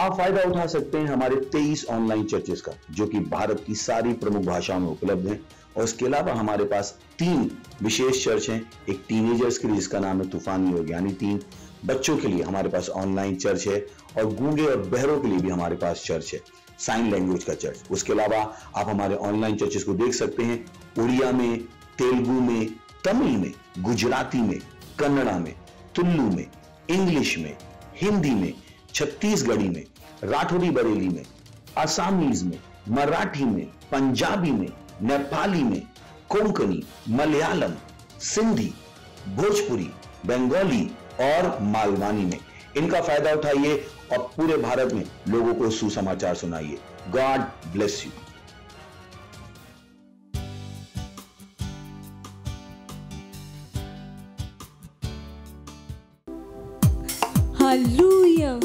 आप फायदा उठा सकते हैं हमारे 23 ऑनलाइन चर्चेस का, जो कि भारत की सारी प्रमुख भाषाओं में उपलब्ध हैं। और इसके अलावा हमारे पास 3 विशेष चर्च हैं। एक टीनेजर्स के लिए जिसका नाम है तूफानी योग यानी 3, बच्चों के लिए हमारे पास ऑनलाइन चर्च है, और गूंगे और बहरों के लिए भी हमारे पास चर्च है, साइन लैंग्वेज का चर्च। उसके अलावा आप हमारे ऑनलाइन चर्चेस को देख सकते हैं उड़िया में, तेलुगु में, तमिल में, गुजराती में, कन्नड़ा में, तुलु में, इंग्लिश में, हिंदी में, छत्तीसगढ़ी में, राठौरी बरेली में, आसामीज में, मराठी में, पंजाबी में, नेपाली में, कोंकणी, मलयालम, सिंधी, भोजपुरी, बंगाली और मालवानी में। इनका फायदा उठाइए और पूरे भारत में लोगों को सुसमाचार सुनाइए। God bless you. हालेलुया।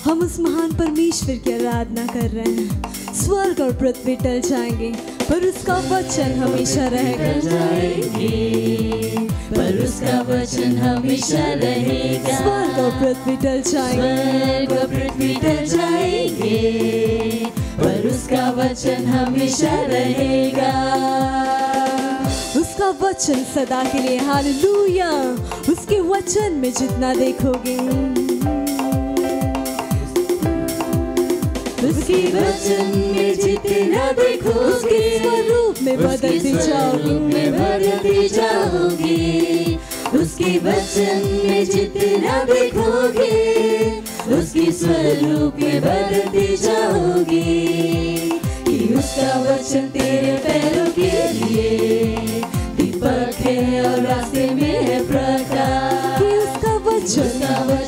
हम उस महान परमेश्वर की आराधना कर रहे हैं। स्वर्ग और पृथ्वी टल जाएंगे पर उसका वचन हमेशा रहेगा। पर उसका वचन हमेशा रहेगा। स्वर्ग और पृथ्वी टल जाएंगे, स्वर्ग और पृथ्वी टल जाएंगे, पर उसका वचन हमेशा रहेगा। उसका वचन सदा के लिए। हालेलुया। उसके वचन में जितना देखोगे, उसके वचन में जितना देखोगे, उसके स्वरूप में बदलते जाओगे। उसके वचन में जितना देखोगे, उसके स्वरूप में बदलते जाओगे। कि उसका वचन तेरे पैरों के लिए दीपक है और रास्ते में है प्रकाश। कि उसका वचन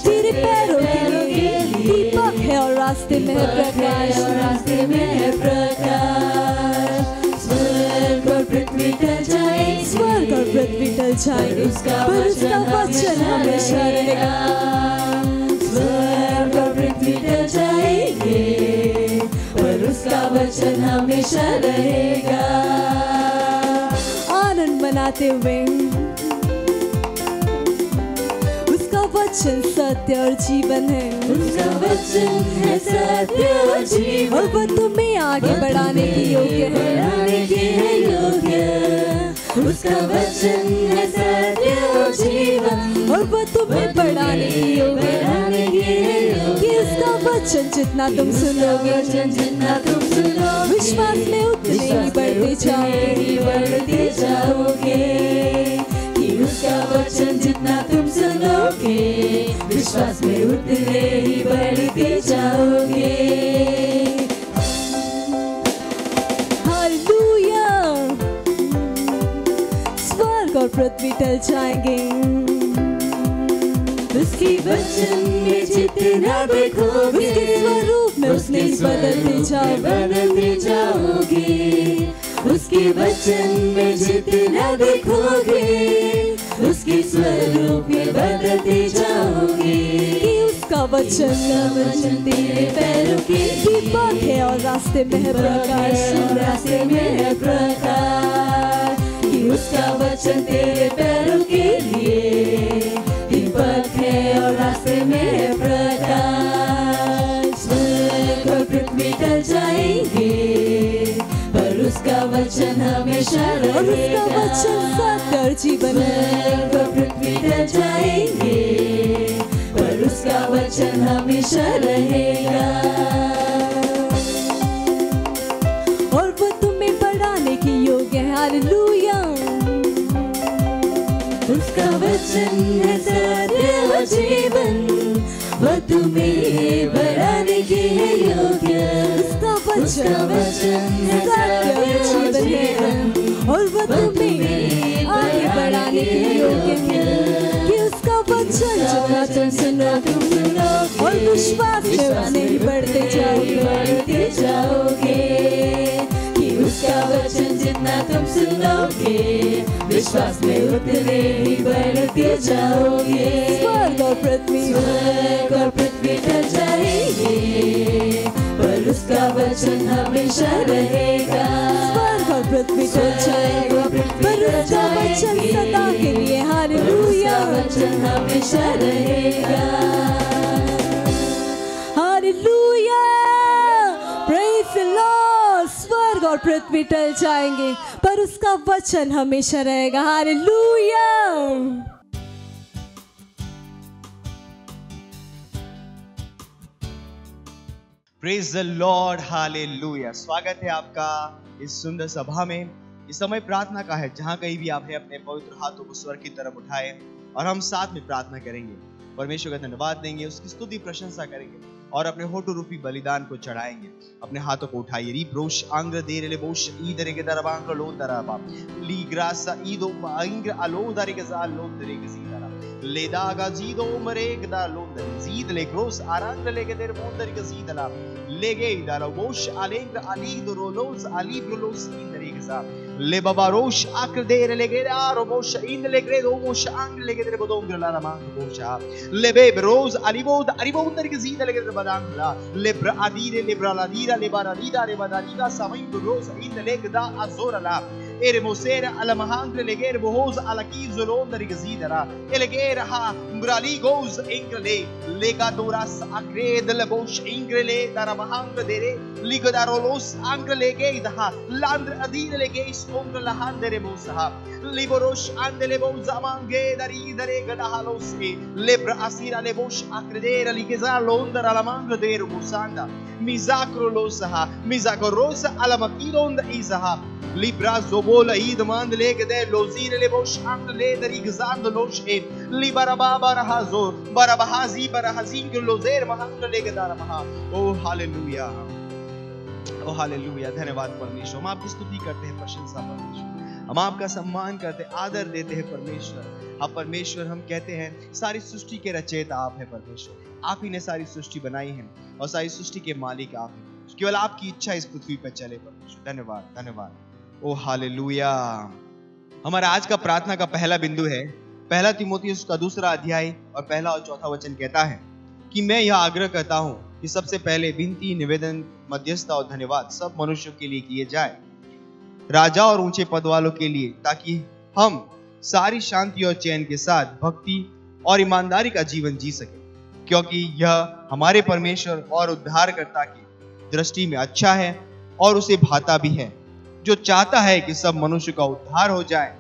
तेरे पैरों के लिए दीपक है और रास्ते में है प्रकाश। रास्ते में है प्रकाश। स्वर्ग और पृथ्वी टल जाएंगे, स्वर्ग और पृथ्वी टल जाएंगे, पर उसका वचन हमेशा रहेगा। स्वर्ग और पृथ्वी टल जाएंगे, पर उसका वचन हमेशा रहेगा। आनंद मनाते हुए, उसका वचन सत्य और जीवन है। उसका वचन है सत्य और जीवन, और वह तुम्हें आगे बढ़ाने की योग्य है। उसका वचन है सत्य और जीवन, और वह तुम्हें बढ़ाने की योग्य है। कि उसका वचन जितना तुम सुनोगे, जितना तुम सुनोगे, विश्वास में उतने ही बढ़ते जाओगे। कि उसका वचन जितना तुम सुनोगे, विश्वास में उतने ही बढ़ते जाओगे। हालेलुया। स्वर्ग और पृथ्वी टल जाएंगे, उसके वचन में जितना देखोगे, उसके स्वरूप में उसने बदलते जाओगे। उसके वचन में जितना देखोगे, उसके स्वरूप में बदलते जाओगे। कि उसका वचन तेरे पैरों के दीपक है और रास्ते में है प्रकाश। रास्ते में है प्रकाश। कि उसका वचन तेरे पैरों के लिए दीपक है और रास्ते में है प्रकाश। स्वर्ग और पृथ्वी टल जाएंगे, पर उसका वचन हमेशा रहेगा। और उसका वचन सत्य और जीवन है। स्वर्ग और पृथ्वी टल जाएंगे, पर उसका वचन हमेशा रहेगा। और वो तुम्हें बढ़ाने की योग्य है। हालेलुया। उसका वचन है सत्य और जीवन, वो तुम्हें बढ़ाने के है योग्य। उसका वचन है सत्य और जीवन है, और वो तुम्हें आगे बढ़ाने के योग्य है। कि उसका वचन जितना तुम सुनो और विश्वास में उतने ही बढ़ते जाओगे। कि उसका वचन जितना तुम सुनोगे, विश्वास में उतने ही बढ़ते जाओगे। स्वर्ग और पृथ्वी टल जाएंगे, पर उसका वचन हमेशा रहेगा। स्वर्ग और पृथ्वी टल जाएगा, पर उसका वचन सदा के लिए। हालेलुया। वचन हमेशा रहेगा। Hallelujah, praise the Lord. स्वर्ग और पृथ्वी टल जाएंगे पर उसका वचन हमेशा रहेगा। Hallelujah. Praise the Lord, hallelujah. स्वागत है आपका इस सुंदर सभा में। इस समय प्रार्थना का है। जहां कहीं भी आप हैं, अपने पवित्र हाथों को स्वर्ग की तरफ उठाएं और हम साथ में प्रार्थना करेंगे। परमेश्वर का धन्यवाद देंगे, उसकी स्तुति प्रशंसा करेंगे और अपने होठों रूपी बलिदान को चढ़ाएंगे। अपने हाथों को उठाइए। री ब्रोश आंग्र देरे ले बोश ईदरे के दरबांग लो दरबा ली ग्रासा ईदो आंग्र अलो दरे के जा लो दरे के सीधा लेदागा जीदो मरेग दा लोंदर जीद ले ग्रोस आरांग ले के देर मोंदर के सीधला लेगे इदाला वोश आलेंग अली दो रोलोस अली ब्रोलोस इंदरे के सा ले बाबा रोश आकर देर लेगे आरो मोश इंद ले ग्रे दो मोश आंग लेगे देर बदोंग लाला मांग बोशा ले बे रोज अलीबोद अलीबोद के सीध लेगे देर बदांग ला ले ब्र आदीरे ले ब्राला दीरा ले बारा दीरा रे बदारीदा सामिंग रोज इंद लेगे दा अजोरला ere mosera ala mahangre leger bohoz ala kizo londari gazidara eleger ha mbrali goes ingrele lega doras agred le bosh ingrele dara mahangre dere ligodarolos angrele ge daha landre adire lege skondre la handere mosaha liborosh andele boz amange dari dare gadahalos lebra asira le bosh akredera ligeza londara la mangre dere musanda mizakro losaha mizakorosa ala makidonda izaha libra zobola id mand lege de lozire le bosh angle le dari gzand losh e libara baba rahazo barabahazi barahazing lozer mahang lege dar maha ओ hallelujah, ओ hallelujah. धन्यवाद परमेश्वर। हम आपकी स्तुति करते हैं, प्रशंसा परमेश्वर। हम आपका सम्मान करते हैं, आदर देते हैं परमेश्वर। आप परमेश्वर, हम कहते हैं सारी सृष्टि के रचयिता आप हैं परमेश्वर। आप ही ने सारी सृष्टि बनाई है और सारी सृष्टि के मालिक आप हैं। केवल आपकी इच्छा इस पृथ्वी पर चले परमेश्वर। धन्यवाद, धन्यवाद। ओ हालेलुया। हमारा आज का प्रार्थना का पहला बिंदु है पहला तीमुथियुस का 2 अध्याय और पहला और चौथा वचन कहता है कि मैं यह आग्रह करता हूं कि सबसे पहले विनती, निवेदन, मध्यस्थता और धन्यवाद सब मनुष्यों के लिए किए जाए, राजा और ऊंचे पद वालों के लिए, ताकि हम सारी शांति और चैन के साथ भक्ति और ईमानदारी का जीवन जी सके, क्योंकि यह हमारे परमेश्वर और उद्धारकर्ता की दृष्टि में अच्छा है और उसे भाता भी है, जो चाहता है कि सब मनुष्य का उद्धार हो जाए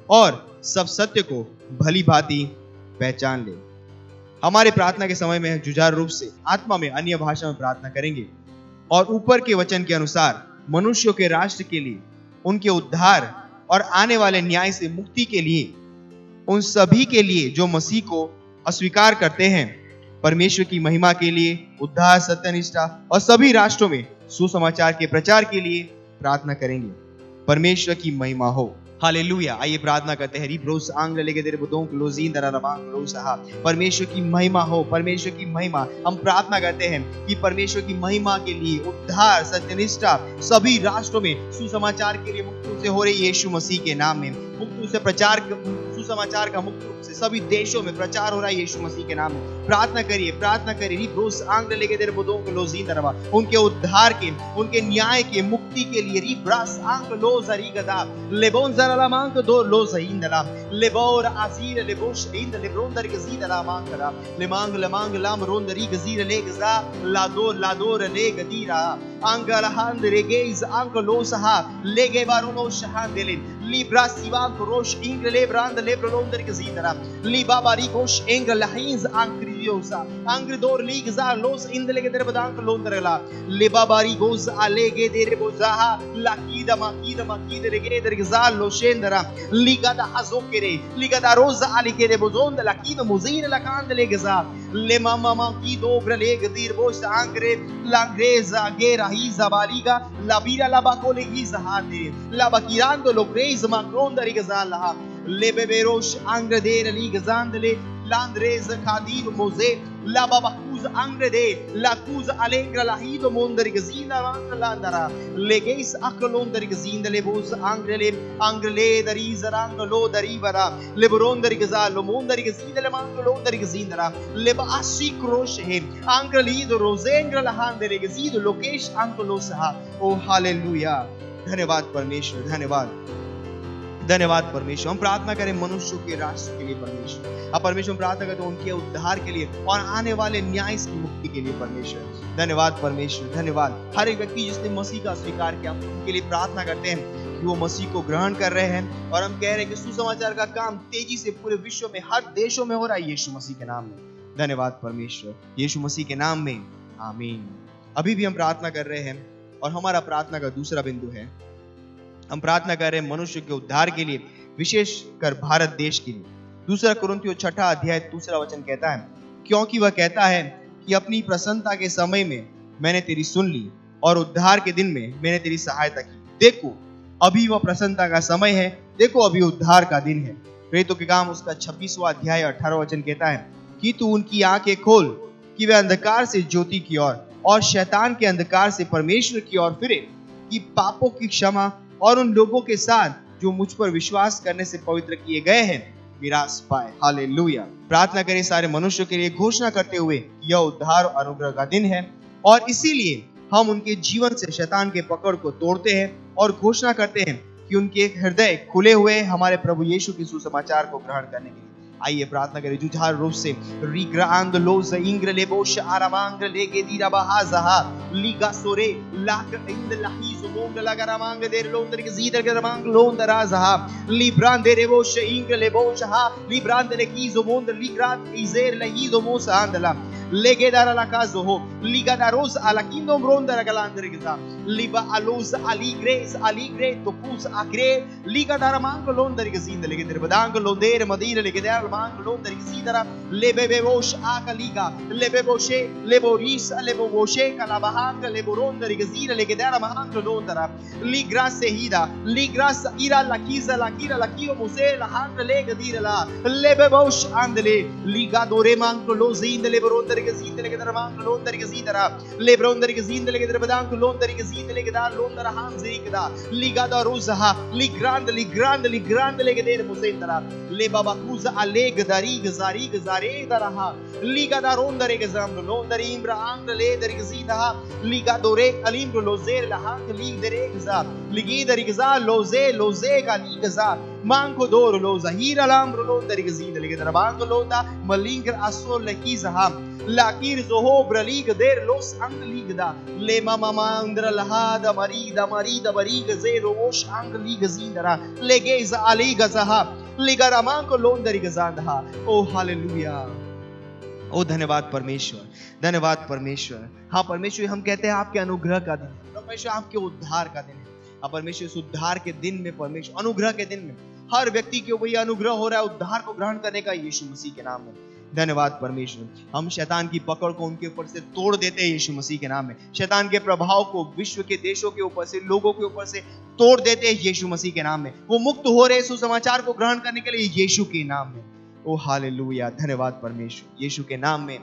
और सब सत्य को भली भांति पहचान ले। हमारे प्रार्थना के समय में जुझारू रूप से आत्मा में अन्य भाषा में प्रार्थना करेंगे और ऊपर के वचन के अनुसार मनुष्यों के राष्ट्र के लिए, उनके उद्धार और आने वाले न्याय से मुक्ति के लिए, उन सभी के लिए जो मसीह को अस्वीकार करते हैं, परमेश्वर की महिमा के लिए, उद्धार, सत्यनिष्ठा और सभी राष्ट्रों में सुसमाचार के प्रचार के लिए प्रार्थना करेंगे। परमेश्वर की महिमा हो। हालेलुया। आइए प्रार्थना करते हैं। रिब्रोस आंग्ल लेके तेरे बुदों को लोजीन दरा रबांग रोसा। परमेश्वर की महिमा हो, परमेश्वर की महिमा। हम प्रार्थना करते हैं कि परमेश्वर की महिमा के लिए, उद्धार, सत्यनिष्ठा सभी राष्ट्रों में सुसमाचार के लिए मुक्त रूप से हो रही यीशु मसीह के नाम में मुक्त रूप से प्रचार, सुसमाचार का मुक्त रूप से सभी देशों में प्रचार हो रहा है यीशु मसीह के नाम में। प्रार्थना करिए, प्रार्थना करिए। रिब्रोस आंग्ल लेके तेरे बुदों को लोजीन दरा, उनके उद्धार के, उनके न्याय के, मुक्ति के लिए। रिब्रास आंग्ल लो जरी गदा लेबोन la manca do losa indala lebora asira lebosh inda lebrondar gazida manca le mang lam rondari gazira legza la dor le gadira angala handre geis anka losa lege barono shahandelin libra sivan rosh ingle lebrand lebrondar gazida li baba rikosh engel lahins ankriosa angridor ligza los indle gedere badank londarela le baba rigos alege dere bozaha lakida makida rege der gzal lo shendara ligada azokere ligada roza alikere bozonda lakida muzira lakandele gza le mama ki dobra le gdir bosh angre langreza gera hiza baliga la vira la bakole hiza hande la bakirando lo greza macronda rigza la le beberosh angre der ligzandele landrez khadir moze la babakuz angre de la kuz alengra la hido mondar gzina landara legeis aklondar gzinda le boz angrele dari zarang lo dari bara le borondar gzal lo mondar gzinda le manglo dar gzindara le basi krosh he angreli do rozengra la handere gzido lokesh anglo saha। O hallelujah. धन्यवाद परमेश्वर, धन्यवाद, धन्यवाद परमेश्वर। हम प्रार्थना करें मनुष्यों के राष्ट्र के लिए परमेश्वर। अब परमेश्वर प्रार्थना करते हैं उनके उद्धार के लिए और आने वाले न्याय की मुक्ति के लिए परमेश्वर। धन्यवाद परमेश्वर, धन्यवाद। हर एक व्यक्ति जिसने मसीह का स्वीकार किया, हम उनके लिए प्रार्थना करते हैं कि वो मसीह को ग्रहण कर रहे हैं। और हम कह रहे हैं कि सुसमाचार का काम तेजी से पूरे विश्व में हर देशों में हो रहा है यीशु मसीह के नाम में। धन्यवाद परमेश्वर, यीशु मसीह के नाम में, आमीन। अभी भी हम प्रार्थना कर रहे हैं और हमारा प्रार्थना का दूसरा बिंदु है, हम प्रार्थना कर रहे हैं मनुष्य के उद्धार के लिए, विशेषकर भारत देश के लिए। 2 कुरिन्थियों 6 अध्याय 2 वचन कहता है, क्योंकि वह कहता है कि अपनी प्रसन्नता के समय में मैंने तेरी सुन ली और उद्धार के दिन में मैंने तेरी सहायता की। देखो अभी वह प्रसन्नता का समय है, देखो अभी उद्धार का दिन है। प्रेरितों के काम उसका 26वां अध्याय 18 वचन कहता है कि तू उनकी आंखें खोल कि वे अंधकार से ज्योति की ओर और शैतान के अंधकार से परमेश्वर की ओर फिरे, कि पापों की क्षमा और उन लोगों के साथ जो मुझ पर विश्वास करने से पवित्र किए गए हैं विरास पाए। हालेलुया। प्रार्थना करें सारे मनुष्यों के लिए, घोषणा करते हुए यह उद्धार और अनुग्रह का दिन है और इसीलिए हम उनके जीवन से शैतान के पकड़ को तोड़ते हैं और घोषणा करते हैं कि उनके हृदय खुले हुए हमारे प्रभु यीशु के सुसमाचार को ग्रहण करने के लिए। आइए प्रार्थना करें जुझारू रूप से। रिग्रांग लोज इंग्र लेबोश आरामांग लेगे दीरा बहाज़हा लीगा सोरे लाक इंद लाही सुमोंग लगारामांग देर लोंदर के जीदर के रमांग लोंदराज़हा लिब्रांग दे रेबोश इंग्र लेबोशहा लिब्रांग दे की जुमोंद लिग्रांग इजेर लही जुमोस आंदला लेगे दारा लाकाज़ो हो लीगा दारोस अलाकिंदो म्रोंदर गलांदर के सा लिबा अलोस अलीग्रे तो पूस आग्रे लीगा दारामांग लोंदर के जींद लेगे दर बदांग लोंदेर मदीर लेगे दर मांग लोंदर की सीदरा लेबेबोश आकलीगा लेबेबोशे लेबोरिस लेबोबोशे कलाबहांग लेबोरोंदर के जीर लेगे दर मांग लोंदरा लिग्रास से हीदा लिग्रास इरा लकीजा लकीरा लकीरो मुसे लहांग लेगे दीरला लेबेबोश आंदले लीगा दोरे मांग लो जींद लेबरोंदर के जींद लेगे दर मांग लोंदर के सीदरा लेबरोंदर के जींद लेगे दर बदांग लोंदर के जींद लेगे दर लोंदर हांग जीकदा लीगा दा रोजहा लिग्रांद लेगे दर मुसेंदरा ले बाबा कुजा लेग दारी गजारी गजारे दरहा लीगा दारोंदरे के जाम लोंदरी इम्रा आंग ले दरी गजीदा लीगा दोरे अलीम लोजेर लहांग लीग दरे गजा लिगी दरी गजा लोजे का ली गजा मांको दोर लो जहीर अलाम लोंदरी गजीद लेगे दरबांग लोंदा मलिंग असो लकी जहा लाकीर जोहो ब्रलीग देर लोस अंग लीगदा ले मामा मांद्र लहादा मरीदा बरीग जे रोश अंग लीग जीदरा लेगे इज अली गजहा लिगरामां को लोंदरी गजांदा। ओ हालेलुया, ओ धन्यवाद परमेश्वर, धन्यवाद परमेश्वर। हाँ परमेश्वर, हम कहते हैं आपके अनुग्रह का दिन है, परमेश्वर आपके उद्धार का दिन है। अब परमेश्वर इस उद्धार के दिन में, परमेश्वर अनुग्रह के दिन में हर व्यक्ति के ऊपर यह अनुग्रह हो रहा है उद्धार को ग्रहण करने का यीशु मसीह के नाम में। धन्यवाद परमेश्वर, हम शैतान की पकड़ को उनके ऊपर से तोड़ देते हैं यीशु मसीह के नाम में। शैतान के प्रभाव को विश्व के देशों के ऊपर से, लोगों के ऊपर से तोड़ देते हैं यीशु मसीह के नाम में। वो मुक्त हो रहे सुसमाचार को ग्रहण करने के लिए यीशु के नाम में। ओ हालेलुया, धन्यवाद परमेश्वर, यीशु के नाम में,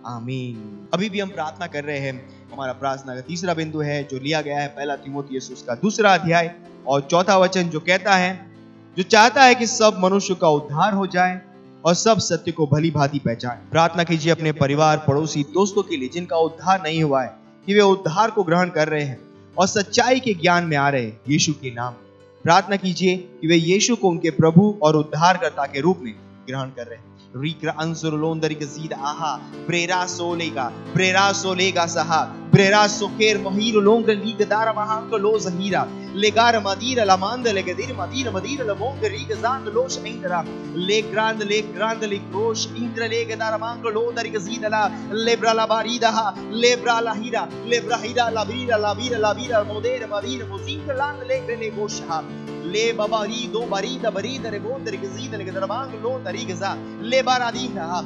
आमीन। अभी भी हम प्रार्थना कर रहे हैं। हमारा प्रार्थना का तीसरा बिंदु है जो लिया गया है 1 तीमुथियुस उसका 2 अध्याय और 4 वचन, जो कहता है, जो चाहता है कि सब मनुष्य का उद्धार हो जाए और सब सत्य को भली भांति पहचाने। प्रार्थना कीजिए अपने परिवार, पड़ोसी, दोस्तों के लिए जिनका उद्धार नहीं हुआ है, कि वे उद्धार को ग्रहण कर रहे हैं और सच्चाई के ज्ञान में आ रहे हैं यीशु के नाम में। प्रार्थना कीजिए कि वे यीशु को उनके प्रभु और उद्धारकर्ता के रूप में ग्रहण कर रहे हैं। रिक्रा अंसुर लोंदरी के जीद आहा ब्रेरा सोलेगा सहा ब्रेरा सोकेर महिर लोंग लीग दार महांक लो जहीरा लेगार मदीर लमांद लेगदीर मदीर लमोंग रीग जांग लोश इंद्रा लेग्रांद लेक्रोश इंद्र लेगदार मांग लो दरी के जीदला लेब्रा लबारीदा लेब्रा हीरा लावीरा मोदेर मदीर मुजीक लांग लेग्रे लेगोशहा ले बाबारी दो बरीद रे गोंदरी के जीद लेगदार मांग लो दरी के जा लेबारादीगा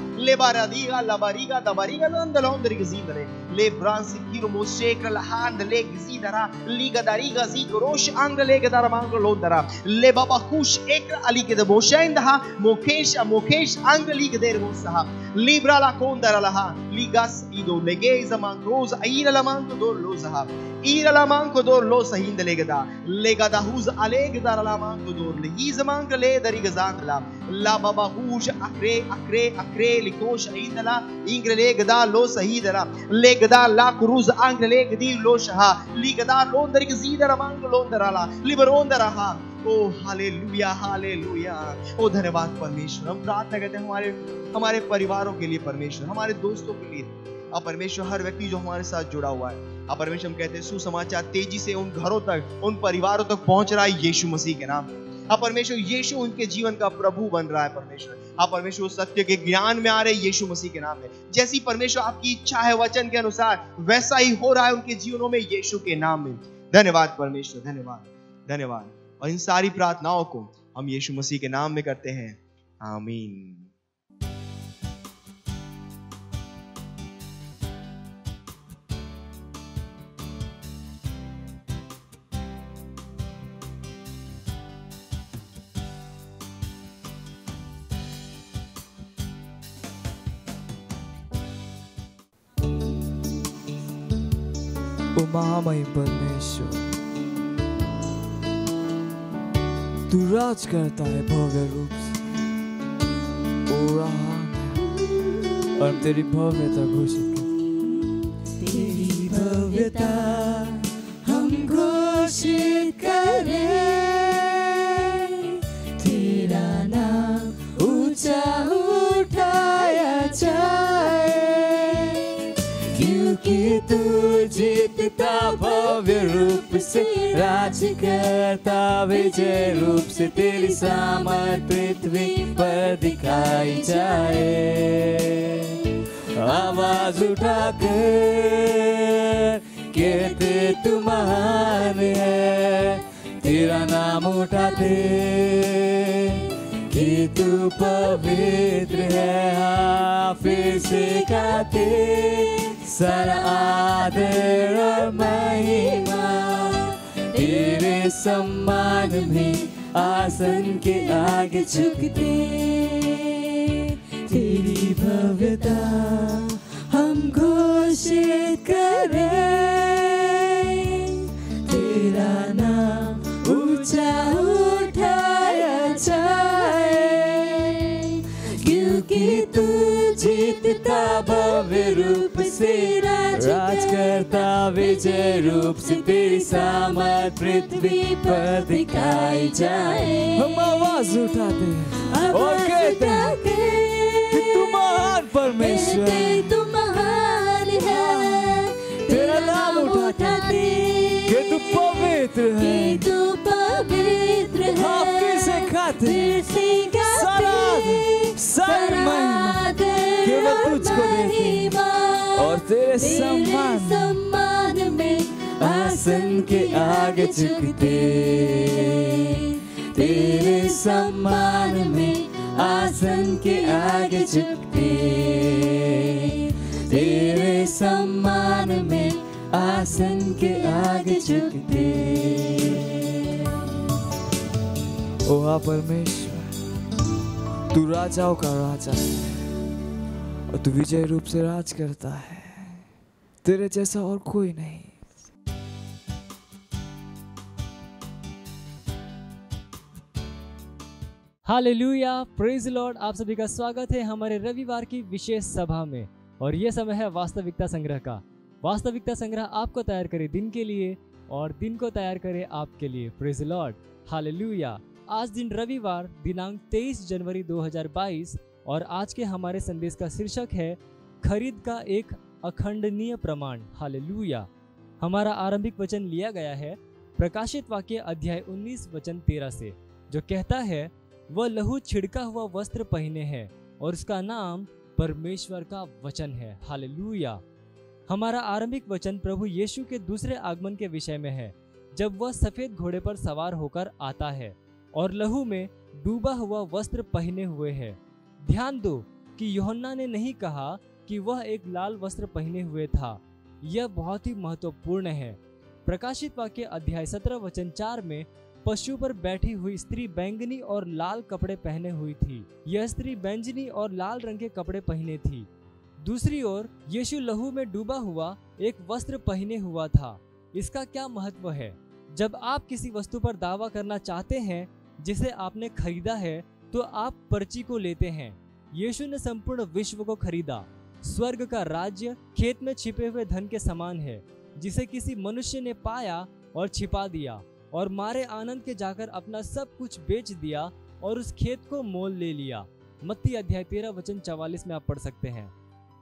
लबारीगा दबारीगा नंदलोंदरी के जीदरे ले ब्रांसी किरो मोशेक लहांद ले गजीदरा लीगा दारीगा जीगरोश अंग ले गदार मांग लोंदरा ले बाबा खुश एक अली के दबोशेंदहा मोकेश अंग लीग देर मोसहा लिब्रा ला कोंदरा लहा लीगास इदो लेगे जमान रोज आईरा लमांग दो लोजहा ईरा लमांग दो लो सहिंद लेगदा हुज अलेग दार लमांग दो लही जमांग ले दरी गजांगला ला बाबा हुज अक्रे लिकोश इंदला इंग्रले गदा लो सहीदरा लेगदा ला क्रूज अंग्रले गदी लो शहा लीगदा लोंदर के जीदर मांग लोंदराला लिबरोंदरहा। ओ हालेलुया, ओ धन्यवाद परमेश्वर। हम प्रार्थना करते हैं हमारे परिवारों के लिए परमेश्वर, हमारे दोस्तों के लिए, अब परमेश्वर हर व्यक्ति जो हमारे साथ जुड़ा हुआ है, अब परमेश्वर हम कहते हैं सुसमाचार तेजी से उन घरों तक, उन परिवारों तक पहुंच रहा है यीशु मसीह के नाम। अब परमेश्वर यीशु उनके जीवन का प्रभु बन रहा है परमेश्वर। अब परमेश्वर सत्य के ज्ञान में आ रहे यीशु मसीह के नाम में। जैसी परमेश्वर आपकी इच्छा है वचन के अनुसार, वैसा ही हो रहा है उनके जीवनों में यीशु के नाम में। धन्यवाद परमेश्वर, धन्यवाद, धन्यवाद। और इन सारी प्रार्थनाओं को हम यीशु मसीह के नाम में करते हैं, आमीन। ओ महामहिम परमेश्वर, तू राज करता है भव्य रूप से। ओ रहा और हम तेरी भव्यता घोषित करते। तेरी भव्यता हम घोषित करें, तेरा नाम ऊंचा उठाया जाए, क्योंकि तू जीतता भव्य रूप से, राज करता विजय रूप से, तेरी सामर्थ पृथ्वी पर दिखाई जाए। आवाज उठाकर कहते तू महान है, तेरा नाम उठाते कि तू पवित्र है। हाँ, फिर से गाते सारा आदर और महिमा तेरे सम्मान में आसन के आगे झुकते। तेरी भव्यता हम घोषित करें, तेरा नाम ऊंचा उठाया जाए, क्योंकि तू जीतता भव्य रूप से, राज करता विजय रूप से, तेरी सामर्थ पृथ्वी पर दिखाई जाए। हम आवाज उठाते और कहते कि तू महान परमेश्वर, तू महान है, तेरा नाम उठाते कि तू पवित्र है, तू पवित्र है। हाँ, फिर से खाते सारी महिमा केवल तुझको देते और तेरे सम्मान में आसन के आगे झुकते। तेरे सम्मान में आसन के आगे झुकते, तेरे सम्मान में आसन के आगे झुकते। ओ हाँ परमेश्वर, तू राजाओं का राजा है और तू विजय रूप से राज करता है, तेरे जैसा और कोई नहीं। Hallelujah, praise Lord. आप सभी का स्वागत है हमारे रविवार की विशेष सभा में। और ये समय है वास्तविकता संग्रह का। वास्तविकता संग्रह आपको तैयार करे दिन के लिए और दिन को तैयार करे आपके लिए। Praise Lord, hallelujah. आज दिन रविवार दिनांक 23 जनवरी 2022 और आज के हमारे संदेश का शीर्षक है खरीद का एक अखंडनीय प्रमाण। हालेलुया। हमारा आरंभिक वचन लिया गया है प्रकाशित वाक्य अध्याय 19 वचन 13 से, जो कहता है वह लहू छिड़का हुआ वस्त्र पहने है और उसका नाम परमेश्वर का वचन है। हालेलुया। हमारा आरंभिक वचन प्रभु यीशु के दूसरे आगमन के विषय में है, जब वह सफेद घोड़े पर सवार होकर आता है और लहू में डूबा हुआ वस्त्र पहने हुए है। ध्यान दो कि यूहन्ना ने नहीं कहा कि वह एक लाल वस्त्र पहने हुए था। यह बहुत ही महत्वपूर्ण है। प्रकाशित वाक्य अध्याय 17 वचन 4 में पशु पर बैठी हुई स्त्री बैंगनी और लाल कपड़े पहने हुई थी। यह स्त्री बैंगनी और लाल रंग के कपड़े पहने थी। दूसरी ओर यीशु लहू में डूबा हुआ एक वस्त्र पहने हुआ था। इसका क्या महत्व है? जब आप किसी वस्तु पर दावा करना चाहते हैं जिसे आपने खरीदा है, तो आप पर्ची को लेते हैं। यीशु ने संपूर्ण विश्व को खरीदा। स्वर्ग का राज्य खेत में छिपे हुए धन के समान है, जिसे किसी मनुष्य ने पाया और छिपा दिया और मारे आनंद के जाकर अपना सब कुछ बेच दिया और उस खेत को मोल ले लिया। मत्ती अध्याय 13 वचन 44 में आप पढ़ सकते हैं।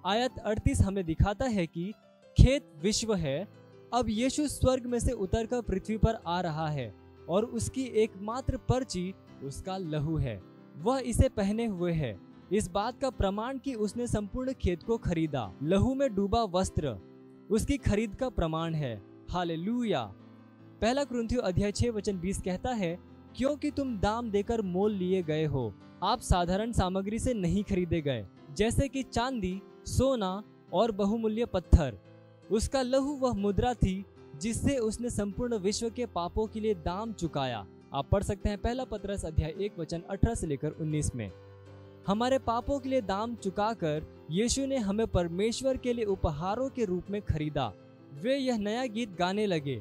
आयत 38 हमें दिखाता है कि खेत विश्व है। अब यीशु स्वर्ग में से उतरकर पृथ्वी पर आ रहा है और उसकी एकमात्र पर्ची उसका लहू है। वह इसे पहने हुए है। इस बात का प्रमाण कि उसने संपूर्ण खेत को खरीदा। लहू में डूबा वस्त्र उसकी खरीद का प्रमाण है। हालेलुया। पहला कुरिन्थियों अध्याय 6 वचन 20 कहता है, क्योंकि तुम दाम देकर मोल लिए गए हो, आप साधारण सामग्री से नहीं खरीदे गए, जैसे कि चांदी, सोना और बहुमूल्य पत्थर। उसका लहू वह मुद्रा थी जिससे उसने संपूर्ण विश्व के पापों के लिए दाम चुकाया। आप पढ़ सकते हैं पहला पतरस अध्याय 1 वचन 18 से लेकर 19 में। हमारे पापों के लिए दाम चुकाकर यीशु ने हमें परमेश्वर के लिए उपहारों के रूप में खरीदा। वे यह नया गीत गाने लगे,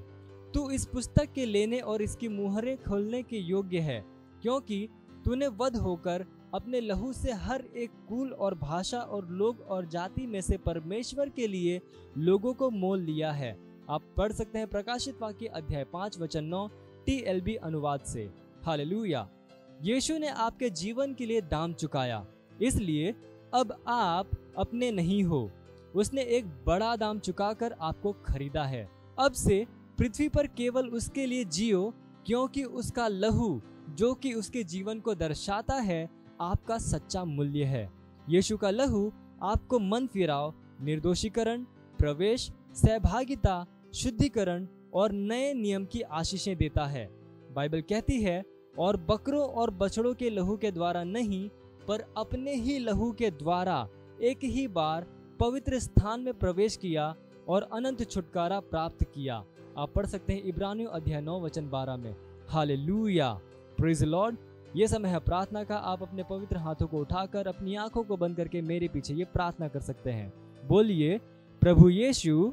तू इस पुस्तक के लेने और इसकी मुहरें खोलने के योग्य है, क्योंकि तूने वध होकर अपने लहू से हर एक कुल और भाषा और लोग और जाति में से परमेश्वर के लिए लोगों को मोल लिया है। आप पढ़ सकते हैं प्रकाशित वाक्य अध्याय 5 वचन 9 TLB अनुवाद से। हालेलुया। यीशु ने आपके जीवन के लिए दाम चुकाया, इसलिए अब आप अपने नहीं हो। उसने एक बड़ा दाम चुकाकर आपको खरीदा है। अब से पृथ्वी पर केवल उसके लिए जियो, क्योंकि उसका लहू जो कि उसके जीवन को दर्शाता है आपका सच्चा मूल्य है। यीशु का लहू आपको मन फिराव, निर्दोषीकरण, प्रवेश, सहभागिता, शुद्धिकरण और नए नियम की आशीषें देता है। बाइबल कहती है, और बकरों और बछड़ों के लहू के द्वारा नहीं, पर अपने ही लहू के द्वारा एक ही बार पवित्र स्थान में प्रवेश किया और अनंत छुटकारा प्राप्त किया। आप पढ़ सकते हैं इब्रानियों अध्याय 9 वचन 12 में। हालेलुया। Praise the Lord. ये समय है प्रार्थना का। आप अपने पवित्र हाथों को उठाकर अपनी आंखों को बंद करके मेरे पीछे ये प्रार्थना कर सकते हैं। बोलिए, प्रभु यीशु,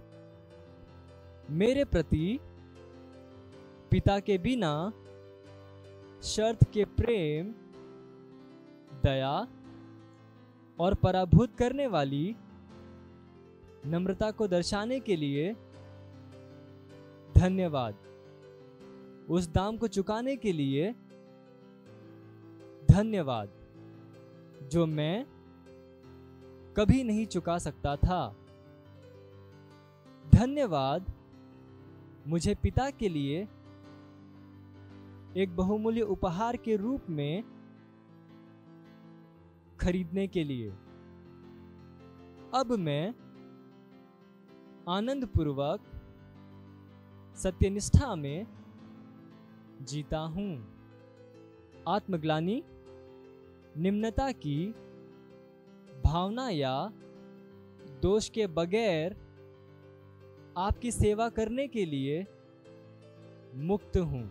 मेरे प्रति पिता के बिना शर्त के प्रेम, दया और पराभूत करने वाली नम्रता को दर्शाने के लिए धन्यवाद। उस दाम को चुकाने के लिए धन्यवाद जो मैं कभी नहीं चुका सकता था। धन्यवाद मुझे पिता के लिए एक बहुमूल्य उपहार के रूप में खरीदने के लिए। अब मैं आनंद पूर्वक सत्यनिष्ठा में जीता हूं। आत्मग्लानि, निम्नता की भावना या दोष के बगैर आपकी सेवा करने के लिए मुक्त हूं।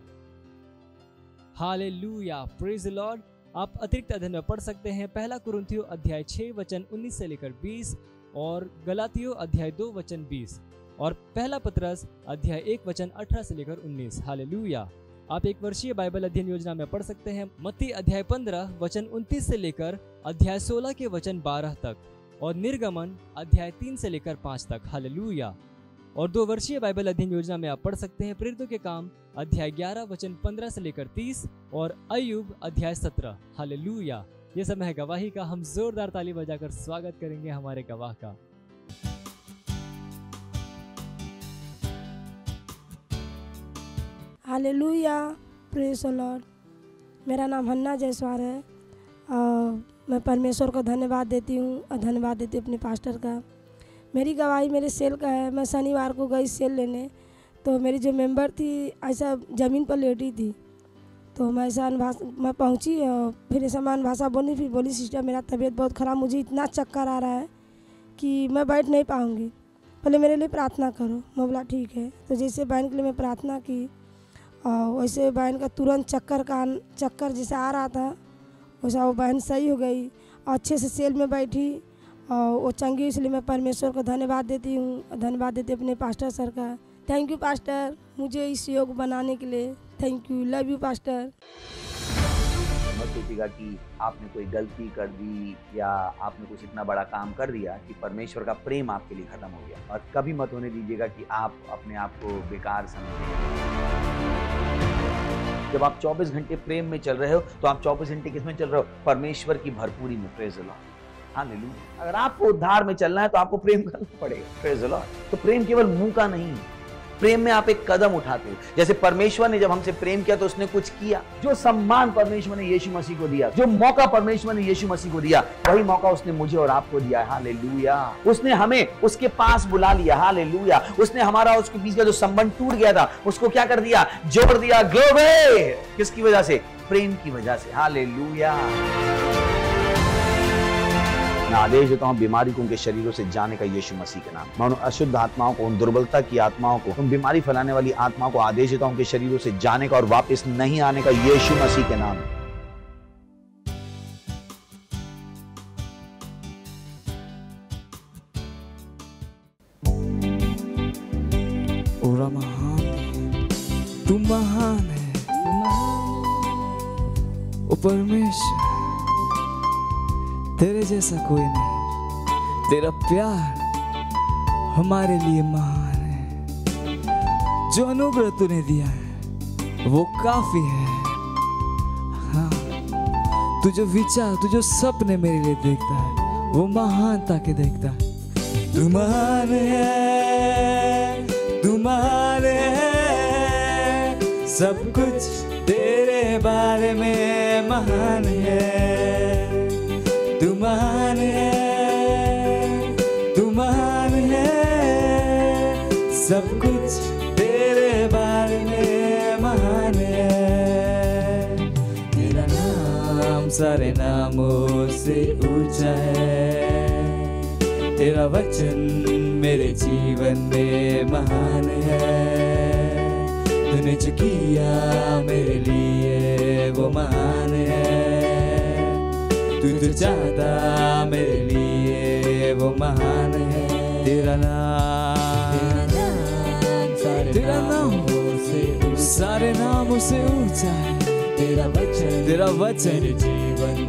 हालेलुया। Praise the Lord. आप अतिरिक्त अध्ययन में पढ़ सकते हैं पहला कुरिन्थियों अध्याय 6 वचन 19 से लेकर 20 और गलातियों अध्याय 2 वचन 20 और पहला पतरस अध्याय 1 वचन 18 से लेकर 19। हालेलुया। आप एक वर्षीय बाइबल अध्ययन योजना में पढ़ सकते हैं मत्ती अध्याय 15 वचन 29 से लेकर अध्याय 16 के वचन 12 तक और निर्गमन अध्याय 3 से लेकर 5 तक। हालेलुया। और 2 वर्षीय बाइबल अध्ययन योजना में आप पढ़ सकते हैं प्रेरितों के काम अध्याय 11 वचन 15 से लेकर 30 और अय्यूब अध्याय 17। हालेलुया। ये समय है गवाही का। हम जोरदार ताली बजाकर स्वागत करेंगे हमारे गवाह का। हालेलुया। Praise the Lord. मेरा नाम हन्ना जायसवाल है और मैं परमेश्वर को धन्यवाद देती हूँ और धन्यवाद देती हूँ अपने पास्टर का। मेरी गवाही मेरे सेल का है। मैं शनिवार को गई सेल लेने, तो मेरी जो मेंबर थी ऐसा ज़मीन पर लेटी थी, तो मैं पहुंची और फिर ऐसा मैं भाषा बोली। फिर बोली, सिस्टर मेरा तबीयत बहुत ख़राब, मुझे इतना चक्कर आ रहा है कि मैं बैठ नहीं पाऊंगी, पहले मेरे लिए प्रार्थना करो। मैं बोला ठीक है। तो जैसे बहन के लिए मैं प्रार्थना की और वैसे बहन का तुरंत चक्कर जैसे आ रहा था वैसा वो बहन सही हो गई और अच्छे से सेल में बैठी और वो चंगी। इसलिए मैं परमेश्वर को धन्यवाद देती हूँ, धन्यवाद देती अपने पास्टर सर का। थैंक यू पास्टर, मुझे इस योग बनाने के लिए। Thank you, love you pastor. मत सोचिएगा कि आपने कोई गलती कर दी या आपने कुछ इतना बड़ा काम कर दिया कि परमेश्वर का प्रेम आपके लिए खत्म हो गया। और कभी मत होने दीजिएगा कि आप अपने आप को बेकार समझें। जब आप 24 घंटे प्रेम में चल रहे हो तो आप 24 घंटे किस में चल रहे हो? परमेश्वर की भरपूरी में। Praise the Lord. हालेलुया। अगर आपको उद्धार में चलना है तो आपको प्रेम करना पड़ेगा। Praise the Lord. तो प्रेम केवल मुंह का नहीं, प्रेम में आप एक कदम उठाते हो। जैसे परमेश्वर ने जब हमसे प्रेम किया तो उसने कुछ किया। जो सम्मान परमेश्वर ने यीशु मसीह को दिया, जो मौका परमेश्वर ने यीशु मसीह को दिया, वही मौका उसने मुझे और आपको दिया। हालेलुया। उसने हमें उसके पास बुला लिया। हालेलुया। उसने हमारा उसके बीच का जो संबंध टूट गया था उसको क्या कर दिया? जोड़ दिया। ग्लोरी। किसकी वजह से? प्रेम की वजह से। हालेलुया। मैं आदेश देता हूं बीमारी को उनके शरीरों से जाने का यीशु मसीह के नाम। मैं उन अशुद्ध आत्माओं को, उन दुर्बलता की आत्माओं को, उन बीमारी फैलाने वाली आत्माओं को आदेश देता हूं उनके शरीरों से जाने का और वापस नहीं आने का यीशु मसीह के नाम। ओरा महान है, तू महान है, ओ परमेश्वर, तेरे जैसा कोई नहीं। तेरा प्यार हमारे लिए महान है। जो अनुग्रह तूने दिया है वो काफी है। हाँ, तू जो विचार, तू जो सपने मेरे लिए देखता है वो महानता के देखता है। तू महान है, तू महान है, सब कुछ तेरे बारे में महान है। तू महान है, तू महान है, सब कुछ तेरे बारे में महान है। तेरा नाम सारे नामों से ऊंचा है। तेरा वचन मेरे जीवन में महान है। तूने जो किया मेरे लिए वो महान है। तू जो चाहता मेरे लिए वो महान है। तेरा नाम सारे नामों से ऊंचा है। तेरा वचन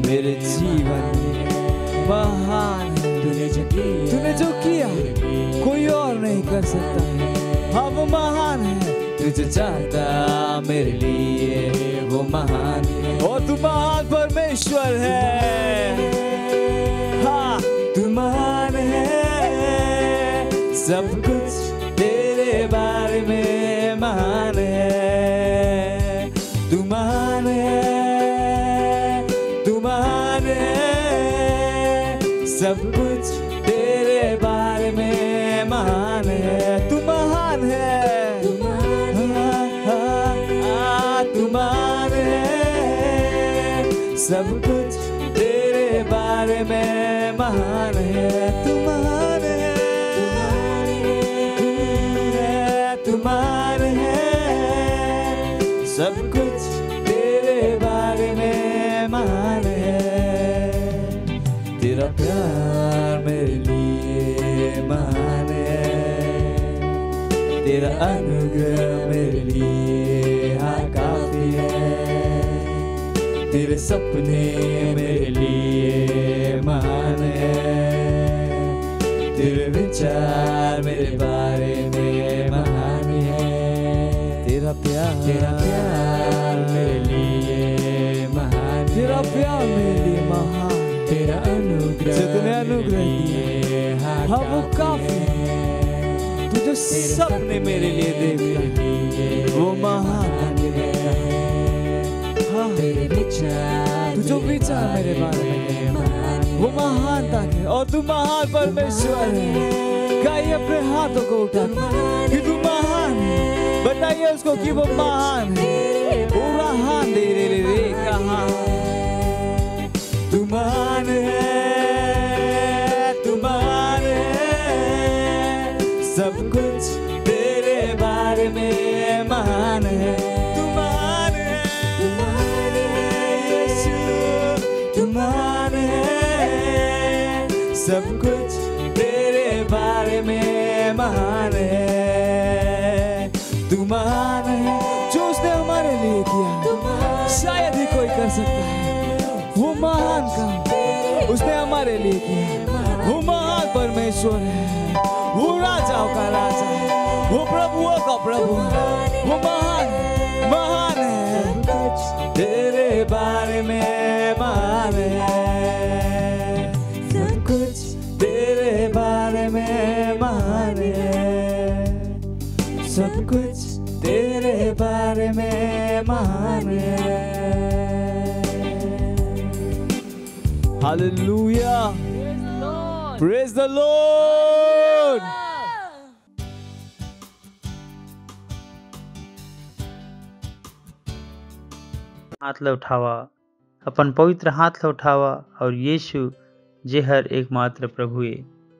मेरे जीवन में महान है। तूने जो किया कोई और नहीं कर सकता है। हाँ, वो महान है। तू जो चाहता मेरे लिए वो महान है। और तू महान परमेश्वर है। हाँ, तू महान है, सब कुछ तेरे बारे में महान है। तू महान है, तू महान है, सब कुछ तेरे बारे में महान है। तू महान है, तू महान है, सब कुछ तेरे बारे में महान है। तू महान है, तू महान है, सब कुछ तेरे बारे में महान है। तेरा प्यार मेरे लिए महान है। तेरा अनुग्रह मेरे लिए हाँ काफी है। तेरे सपने मेरे लिए महान है। तेरे विचार मेरे बारे में महान है। तेरा प्यार मेरे लिए महान है। तेरा प्यार मेरे लिए महान। तेरा अनुग्रह जो तूने अनुग्रह दिया हाँ वो काफी है। तू जो सपने मेरे लिए देखता वो महान है। हाँ, तेरे विचार तू जो विचार मेरे बारे में वो महानता है। और तू महान परमेश्वर है। गाइए अपने हाथों को उठा कि तू महान है। बताइए उसको कि वो महान है। पूरा हाथ दे रे कहाँ तू महान है, तू महान है, सब कुछ तेरे बारे में महान है। तू महान है, तू महान है यीशु, तू महान है, सब कुछ तेरे बारे में महान है। तू महान है, जो उसने हमारे लिए किया शायद ही कोई कर सकता है। वो महान काम उसने हमारे लिए किया। वो महान परमेश्वर है। वो राजाओं का राजा है। वो प्रभुओं का प्रभु है। वो महान है, महान है। तेरे बारे में महान है। सब कुछ तेरे बारे में महान है। Hallelujah, praise the Lord. हाथ ल उठावा, अपन पवित्र हाथ ल उठावा और यीशु जे हर एकमात्र प्रभु है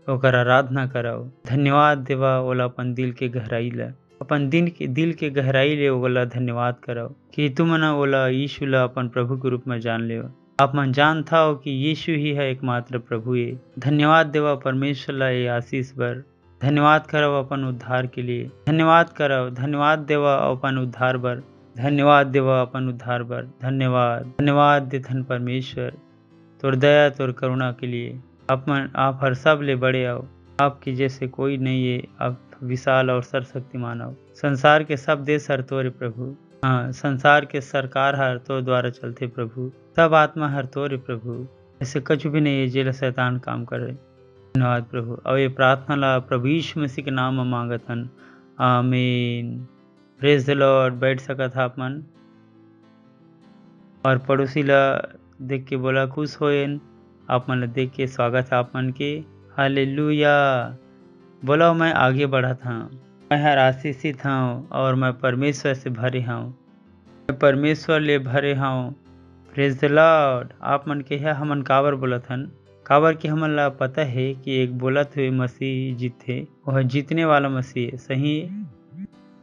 ओकर आराधना कराओ, धन्यवाद देवा ओला अपन दिल के गहराई ला, अपन दिल के गहराई ले ओला धन्यवाद कराओ कि तुम ना ओला यीशु ला अपन प्रभु के रूप में जान ले। आप मन जान था कि यीशु ही है एकमात्र प्रभु है। धन्यवाद देवा परमेश्वर ला ये आशीष बर, धन्यवाद कराओ अपन उद्धार के लिए, धन्यवाद कराओ, धन्यवाद देवा अपन उद्धार बर, धन्यवाद देवा अपन उद्धार बर, धन्यवाद धन्यवाद दे धन परमेश्वर तोर दया तोर करुणा के लिए। आप हर सब ले बड़े आओ, आपके जैसे कोई नहीं है, आप विशाल और सर्वशक्तिमान आओ। संसार के सब देश हर तोरे प्रभु, हाँ संसार के सरकार हर तो द्वारा चलते प्रभु, सब आत्मा हर तोरे प्रभु, ऐसे कुछ भी नहीं है जेल शैतान काम करे। धन्यवाद प्रभु। और ये प्रार्थना ला प्रभु यीशु मसीह के नाम में मांगत हन, आमीन। Praise the Lord. बैठ सकत आप मन और पड़ोसी ला देख के बोला खुश होएन। आप मन देख के स्वागत है आप मन के। हालेलुया। बोला मैं आगे बढ़ा था, मैं हर आशीषित हूँ और मैं परमेश्वर से भरे हूँ, मैं परमेश्वर ले भरे हूँ। Praise the Lord. आप मन के है हमन काबर बोलत हन, काबर कि हमन ला पता है कि एक बोलत हुए मसीह जीते, वह जीतने वाला मसीह है। सही,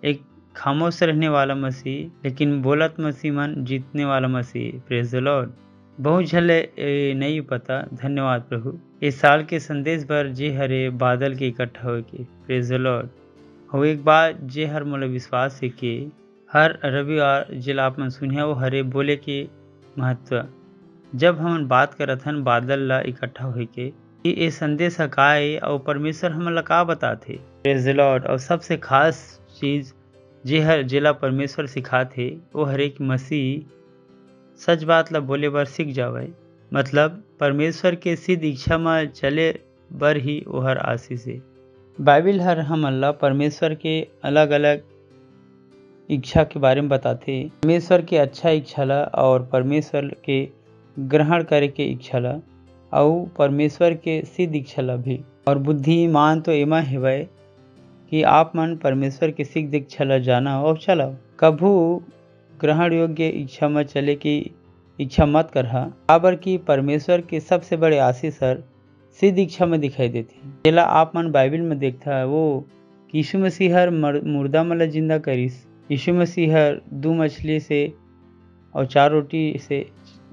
एक खामोश रहने वाला मसीह, लेकिन बोलत मसीह मन जीतने वाला मसीह। Praise the Lord. बहुत झले नहीं पता। धन्यवाद प्रभु। इस साल के संदेश भर जे हरे बादल के इकट्ठा हो के। Praise the Lord. हो एक बार जे हर मोला विश्वास है कि हर रविवार जिला आप मन सुनिया वो हरे बोले के महत्व, जब हम बात करत हन बादल ला इकट्ठा हो के कि ये संदेश का है और परमेश्वर हमन ला का बताते। Praise the Lord. और सबसे खास चीज जे हर जिला परमेश्वर सिखाते वो हर एक मसीह सच बात ला बोले बर सीख जावे, मतलब परमेश्वर के सिद्ध इच्छा में चले बर ही वो हर आशीष है। बाइबिल हर हमन ला परमेश्वर के अलग अलग इच्छा के बारे में बताते। परमेश्वर के अच्छा इच्छा ला और परमेश्वर के ग्रहण करे के इच्छा ला और परमेश्वर के सिद्ध इच्छा ला भी। और बुद्धिमान तो एमा हेवे कि आप मन परमेश्वर के सिद्ध इच्छा ला जाना और चलाओ। कभू ग्रहण योग्य इच्छा में चले की इच्छा मत करहा, काबर की परमेश्वर के सबसे बड़े आशीष हर सिद्ध इच्छा में दिखाई देते। जेला आप मन बाइबिल में देखता है वो यीशु मसीह हर मुर्दा मन ला जिंदा करिस। यीशु मसीह हर 2 मछली से और 4 रोटी से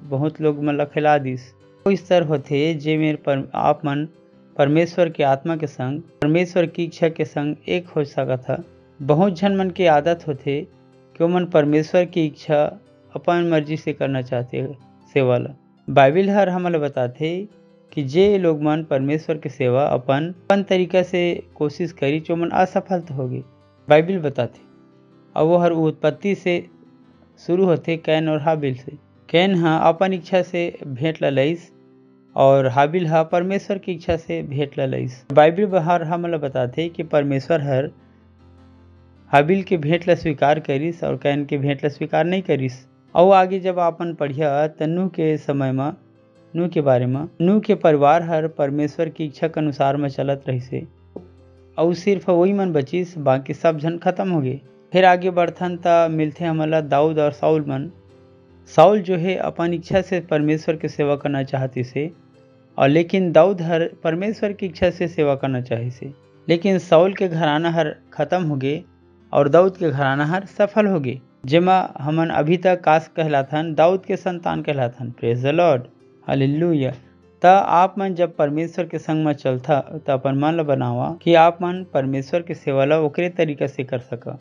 बहुत लोग मन ला खिला दिस। तो इस तरह होते जे मेरे आप मन परमेश्वर के आत्मा के संग, परमेश्वर की इच्छा के संग एक हो सका था। बहुत जन मन की आदत होते कि वो मन परमेश्वर की इच्छा अपन मर्जी से करना चाहते सेवा ला। बाइबिल हर हमला बताते कि जे लोग मन परमेश्वर के सेवा अपन तरीका से कोशिश करी जो मन असफल तो होगी। बाइबिल बताते और वो हर उत्पत्ति से शुरू होते कैन और हाबिल से। कैन हाँ अपन इच्छा से भेंट ला लईस और हाबिल हाँ परमेश्वर की इच्छा से भेंट ला लईस। बाइबिल हर हमला बताते कि परमेश्वर हर हाबिल के भेंट ला स्वीकार करिस और कैन के भेंट ला स्वीकार नहीं करिस। और आगे जब आपन पढ़िया त नूह के समय में, नूह के बारे में, नूह के परिवार हर परमेश्वर की इच्छा के अनुसार में चलत रहिसे और सिर्फ वही मन बचिस, बाकी सब जन खत्म हो गए। फिर आगे बढ़थन त मिलते हमला दाऊद और साउल मन। साउल जो है अपन इच्छा से परमेश्वर की सेवा करना चाहती से, और लेकिन दाऊद हर परमेश्वर की इच्छा से सेवा करना चाहे से। लेकिन साउल के घराना हर खत्म हो गए और दाऊद के घराना हर सफल हो गए, जेमा हमन अभी तक काश कहलाथन दाऊद के संतान कहलाथन। Praise the Lord. हालेलुया। त आप मन जब परमेश्वर के संग में चलता त अपन मन ला बनावा कि आप मन परमेश्वर के सेवा ला ओकरे तरीका से कर सका।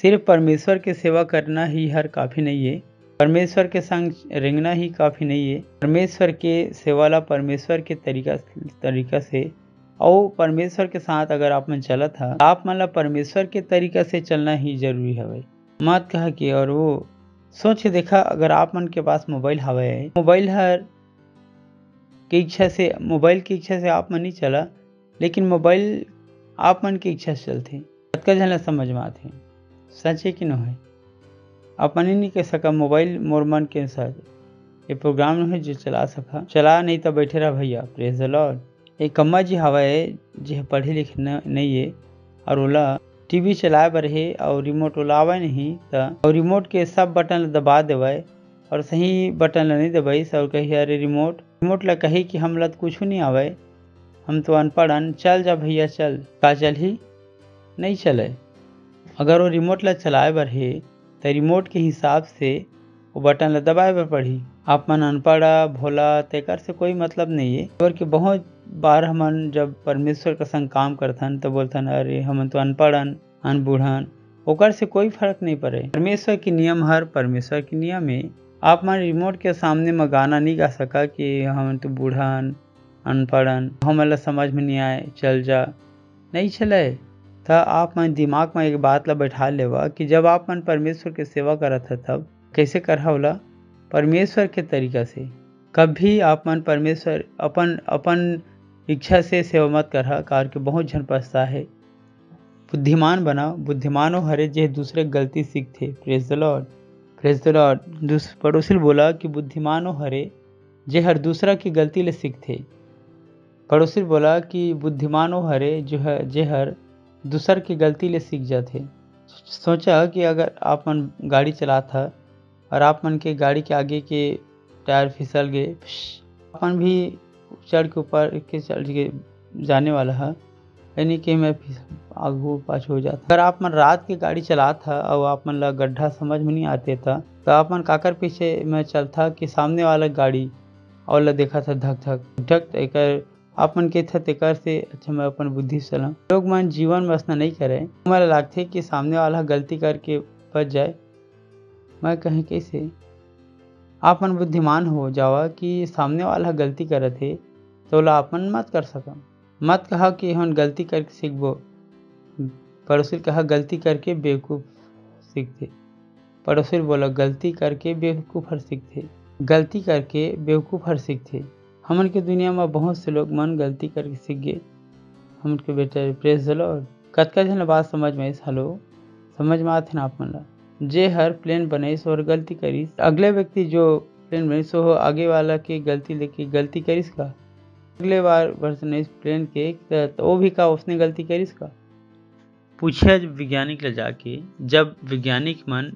सिर्फ परमेश्वर के सेवा करना ही हर काफ़ी नहीं है, परमेश्वर के संग रेंगना ही काफ़ी नहीं है। परमेश्वर के सेवा ला परमेश्वर के तरीका से और परमेश्वर के साथ अगर आप मन चला था, आप मन ला परमेश्वर के तरीका से चलना ही जरूरी है। मत कहा कि और वो सोच के देखा, अगर आप मन के पास मोबाइल हवे, मोबाइल हर की इच्छा से, मोबाइल की इच्छा से आप मन नहीं चला, लेकिन मोबाइल आप मन की इच्छा से चलते। कतका झन ला समझ में आथे सच है कि न है। अपन नहीं कह सका मोबाइल मोर मन के अनुसार ये प्रोग्राम नहीं जो चला सका, चला नहीं तो बैठे रहा भैया। Praise the Lord. एक अम्मा जी हवाए जो पढ़े लिखे नहीं है और ओला टीवी चलाए बर है और रिमोट ओला आवे नहीं तो और रिमोट के सब बटन ला दबा देवे और सही बटन ला नहीं दबाई और कही अरे रिमोट ला कही कि हम ला कुछ नहीं आवे, हम तो अनपढ़, चल जा भैया चल, का चल ही नहीं चले। अगर वो रिमोट ला चलाए बर है तो रिमोट के हिसाब से वो बटन ला दबाए बर पड़ी। आप मन अनपढ़ भोला तेकर से कोई मतलब नहीं है। और कि बहुत बार हमन जब परमेश्वर का संग काम करथन तो बोलथन अरे हम तो अनपढ़न अनबूढ़न, ओकर से कोई फर्क नहीं पड़े। परमेश्वर की नियम हर परमेश्वर की नियम है। आप मन रिमोट के सामने में गाना नहीं गा सका कि हम तो बूढ़न अनपढ़न, हमला समझ में नहीं आए, चल जा, नहीं चले। तो आप मन दिमाग में एक बात ला बैठा लेवा कि जब आप मन परमेश्वर के सेवा करत है तब कैसे करहा होला परमेश्वर के तरीका से। कभी आप मन परमेश्वर अपन इच्छा से सेवा मत करहा, कार के बहुत झन पछता है। बुद्धिमान बना, बुद्धिमानो हरे जे दूसरे गलती सीखते। Praise the Lord, praise the Lord. पड़ोसी बोला कि बुद्धिमानो हरे जे हर दूसरा की गलती ले सीखते। पड़ोसी बोला कि बुद्धिमानो हरे जो है जे हर दूसर की गलती ले सीख जाते। सोचा कि अगर आप मन गाड़ी चलाता और आप मन के गाड़ी के आगे के टायर फिसल गए, अपन भी चढ़ के ऊपर के चढ़ के जाने वाला है, यानी कि मैं आगू पाछू हो जाता। अगर आप मन रात की गाड़ी चलाता और आप मन ला गड्ढा समझ में नहीं आते था तो आप मन काकर पीछे में चलता कि सामने वाला गाड़ी और ला देखा था धक धक धक एक आप मन के था तेकर से अच्छा मैं अपन बुद्धि चला। लोग मन जीवन में ऐसा नहीं करे, मुझे लगते कि सामने वाला गलती करके बच जाए। मैं कहीं कैसे आप मन बुद्धिमान हो जावा कि सामने वाला गलती करे थे तो ला अपन मत कर सका, मत कहा कि हम गलती करके सीखबो। पड़ोसी कहा गलती करके बेवकूफ़ सीखते। पड़ोसी बोला गलती करके बेवकूफ़ हर सीखते, गलती करके बेवकूफ़ हर सीखते। हमन के दुनिया में बहुत से लोग मन गलती करके सीख गए। हमन के बेटा प्रेज द लॉर्ड। कतका झन बात समझ में आइस? हेलो, समझ में आथे ना आप मन ला? जे हर प्लेन बनाइस और गलती करिस, अगले व्यक्ति जो प्लेन बनाइस हो आगे वाला के गलती लेके गलती करिस का? अगले बार बनाइस प्लेन के तो वो भी का उसने गलती करिस का? पूछे वैज्ञानिक ले जाके, जब वैज्ञानिक मन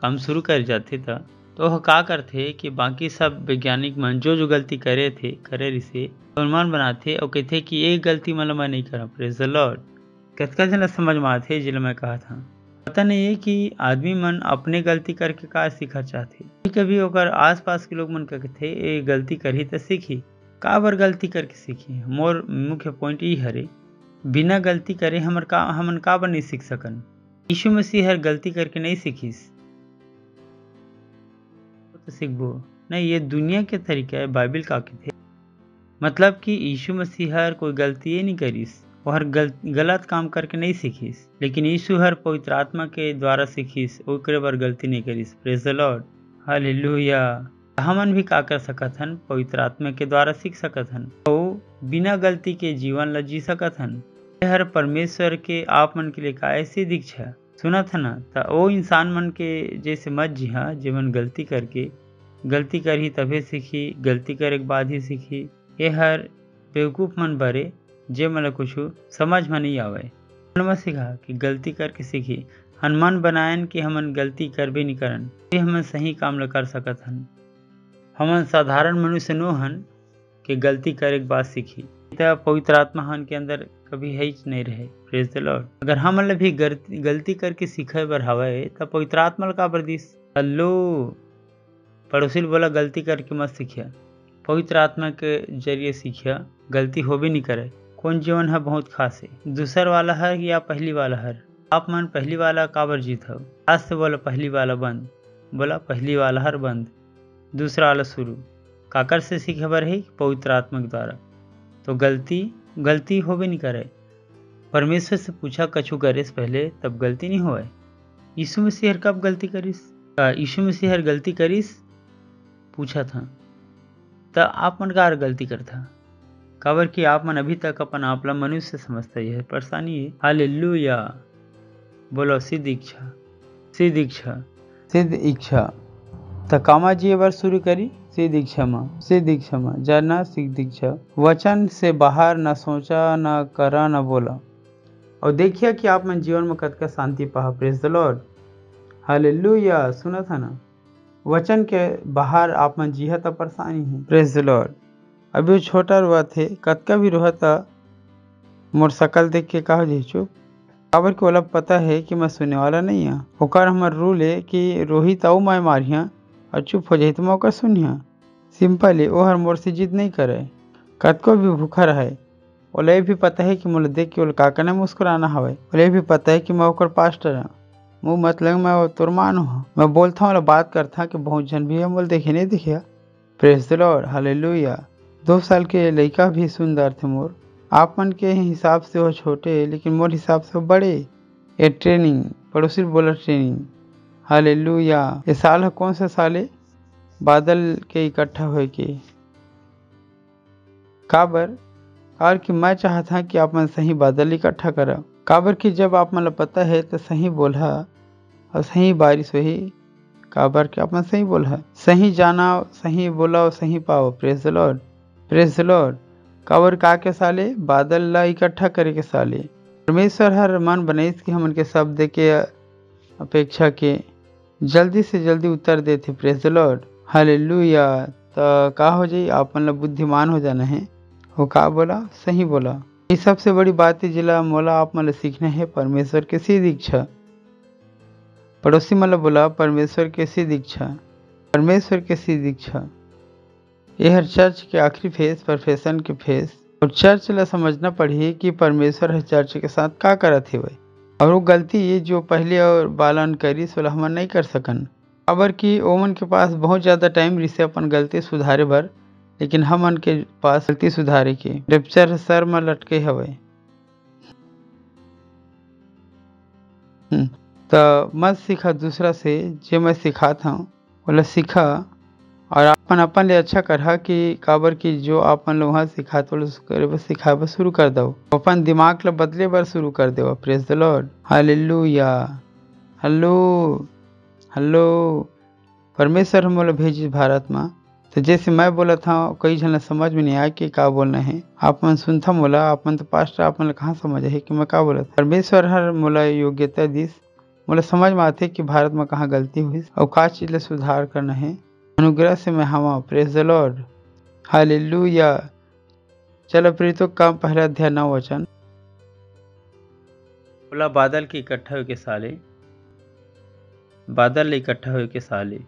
काम शुरू कर जाते था तो वह का करते कि बाकी सब वैज्ञानिक मन जो गलती करे रिसे अनुमान बनाते और कहते कि एक गलती मतलब मैं नहीं करा। Praise the Lord. कतका जन समझ में आते जिला मैं कहा था। पता नहीं है कि आदमी मन अपने गलती करके का सीखा चाहते। कभी ओकर आस पास के लोग मन कहते ये गलती करी तो सीखी, का बार गलती करके सीखी। मोर मुख्य पॉइंट ये हरे बिना गलती करे हमन का बार नहीं सीख सकन। यीशु मसीह हर गलती करके नहीं सीखिस तो सीखबो नहीं, ये दुनिया के तरीका है। बाइबल का थे मतलब कि यीशु मसीह हर कोई गलती नहीं करिस, वो हर गलत काम करके नहीं सीखिस, लेकिन यीशु हर पवित्र आत्मा के द्वारा सीखिस, ओकरे बार गलती नहीं करिस। Praise the Lord, hallelujah. हमन भी का कर सकत हन? पवित्र आत्मा के द्वारा सीख सकत हन और बिना गलती के जीवन ला जी सकत हन। हर परमेश्वर के आप मन के लिए का ऐसी दीक्षा सुना था ना, तो वो इंसान मन के जैसे मत जी हाँ जे मन गलती करी तभी सीखी, गलती करे के बाद ही सीखी। ये हर बेवकूफ़ मन बरे जे मन कुछ समझ में नहीं आवे। में सीखा कि गलती करके सीखी। हनुमान बनायन कि हमन गलती करबे नहीं करन, ये हमन सही काम ला कर सकत हन। हमन साधारण मनुष्य नो हन कि गलती करे के बाद सीखी। पवित्र आत्मा हन के अंदर कभी है नहीं रहे। Praise the Lord. अगर हम भी गलती करके सीखे बर हवे तो पवित्र आत्मा का बरदिस। हेलो, पड़ोसी बोला गलती करके मत सीखिया, पवित्र आत्मा के जरिए सीखिया, गलती हो भी नहीं करे। कौन जीवन है बहुत खास है, दूसर वाला है या पहली वाला है? आप मन पहली वाला काबर जीत हो? आज से बोला पहली वाला बंद, बोला पहली वाला हर बंद, दूसरा वाला शुरू। काकर से सीखे बर है? पवित्र आत्मा के द्वारा। तो गलती हो भी नहीं करे। परमेश्वर से पूछा कछु करे से पहले तब गलती नहीं होए। यीशु मसीह हर कब गलती करिस? यीशु मसीह हर गलती करिस पूछा था तो आप मन का गलती करता काबर कि आप मन अभी तक अपन आपला मनुष्य समझता है। परेशानी है। हालेलुया। बोलो सिद्ध इच्छा, सिद्ध इच्छा, सिद्ध इच्छा। तो कामा जी बार शुरू करी सिद्ध इच्छा में, सिद्ध इच्छा में जानना सिद्ध इच्छा। वचन से बाहर न सोचा, न करा, न बोला। और देखिए कि आप मन जीवन में कतका शांति पा। Praise the Lord, hallelujah. सुना था ना, वचन के बाहर आप मन जिया तो परेशानी है। Praise the Lord. अभी वो छोटा रुआ थे, कतका भी रुआ था, मोर शकल देख के कहा जी चुप। काबर के ओला पता है कि मैं सुनने वाला नहीं है। ओकर हमार रूल है कि रोहित आओ मैं मारिया और चुप हो जाए तो मैं ओकर सुनिया। सिंपल है, वो हर मोर से जिद नहीं करे। कतको भी भूखा रहे, ओला भी पता है कि मोला देख के ओला का करना मुस्कुराना हवे। ओला भी पता है कि मैं ओकर पास्टर है। मुँह मतलब मैं तोर मानो हूँ। मैं बोलता हूँ बात करता कि बहुत जन भी है, बोल देखे नहीं दिखिया। Praise the Lord, hallelujah. 2 साल के लड़का भी सुंदर थे मोर। आप मन के हिसाब से वो छोटे, लेकिन मोर हिसाब से वो बड़े। ये ट्रेनिंग, पड़ोसी बोला ट्रेनिंग, हालेलुया। ये साल है कौन सा साल है? बादल के इकट्ठा हुए के। काबर और कि मैं चाहता कि आप मन सही बादल इकट्ठा करा। काबर कि जब आप मन पता है तो सही बोला और सही बारिश हुई। काबर कि आप मन सही बोला, सही जाना, सही बोला और सही पाओ। Praise the Lord, praise the Lord. काबर का के साले बादल ला इकट्ठा करे के साले परमेश्वर हर मन बनाइस कि हमन के शब्द के अपेक्षा के जल्दी से जल्दी उत्तर देते। Praise the Lord, hallelujah. तो का हो जाई, आप मन ला बुद्धिमान हो जाना है। वो का बोला, सही बोला। ये सबसे बड़ी बात है जिला मोला आप मन सीखना है, परमेश्वर के सिद्ध इच्छा। पड़ोसी मतलब बोला परमेश्वर के सिद्ध इच्छा, परमेश्वर के सिद्ध इच्छा। यह हर चर्च के आखिरी फेस, प्रोफेशन के फेस। और चर्च ला समझना पड़ी कि परमेश्वर हर चर्च के साथ का करत है भाई। और वो गलती ये जो पहले और बालन करी सो हम नहीं कर सकन। अबर कि ओमन के पास बहुत ज़्यादा टाइम रिसे अपन गलती सुधारे भर, लेकिन हमन के पास गलती सुधारे के रेप्चर सर में लटके हवे। तो मत सीखा दूसरा से, जो मैं सिखाता हूँ बोला सीखा और अपन अपन ले अच्छा करा कि काबर की जो अपन लोग वहाँ सिखाते करे सिखाए शुरू कर दो। अपन दिमाग ला बदले बार शुरू कर दो। Praise the Lord, hallelujah. Hello hello. परमेश्वर हम लोग भेजी भारत में, तो जैसे मैं बोला था कई जन समझ में नहीं आया कि का बोलना है। आप मन सुनता मोला, आप मन तो पास्टर आप मन कहाँ समझ है कि मैं का बोला था। परमेश्वर हर मोला योग्यता दिस, मोला समझ में आते कि भारत में कहाँ गलती हुई और का चीज ला सुधार करना है। अनुग्रह से मैं हवा। Praise the Lord, hallelujah. चलो प्रीतो का पहला अध्याय 9 वचन बोला बादल के इकट्ठा हुए के साले, बादल इकट्ठा हुए के साले।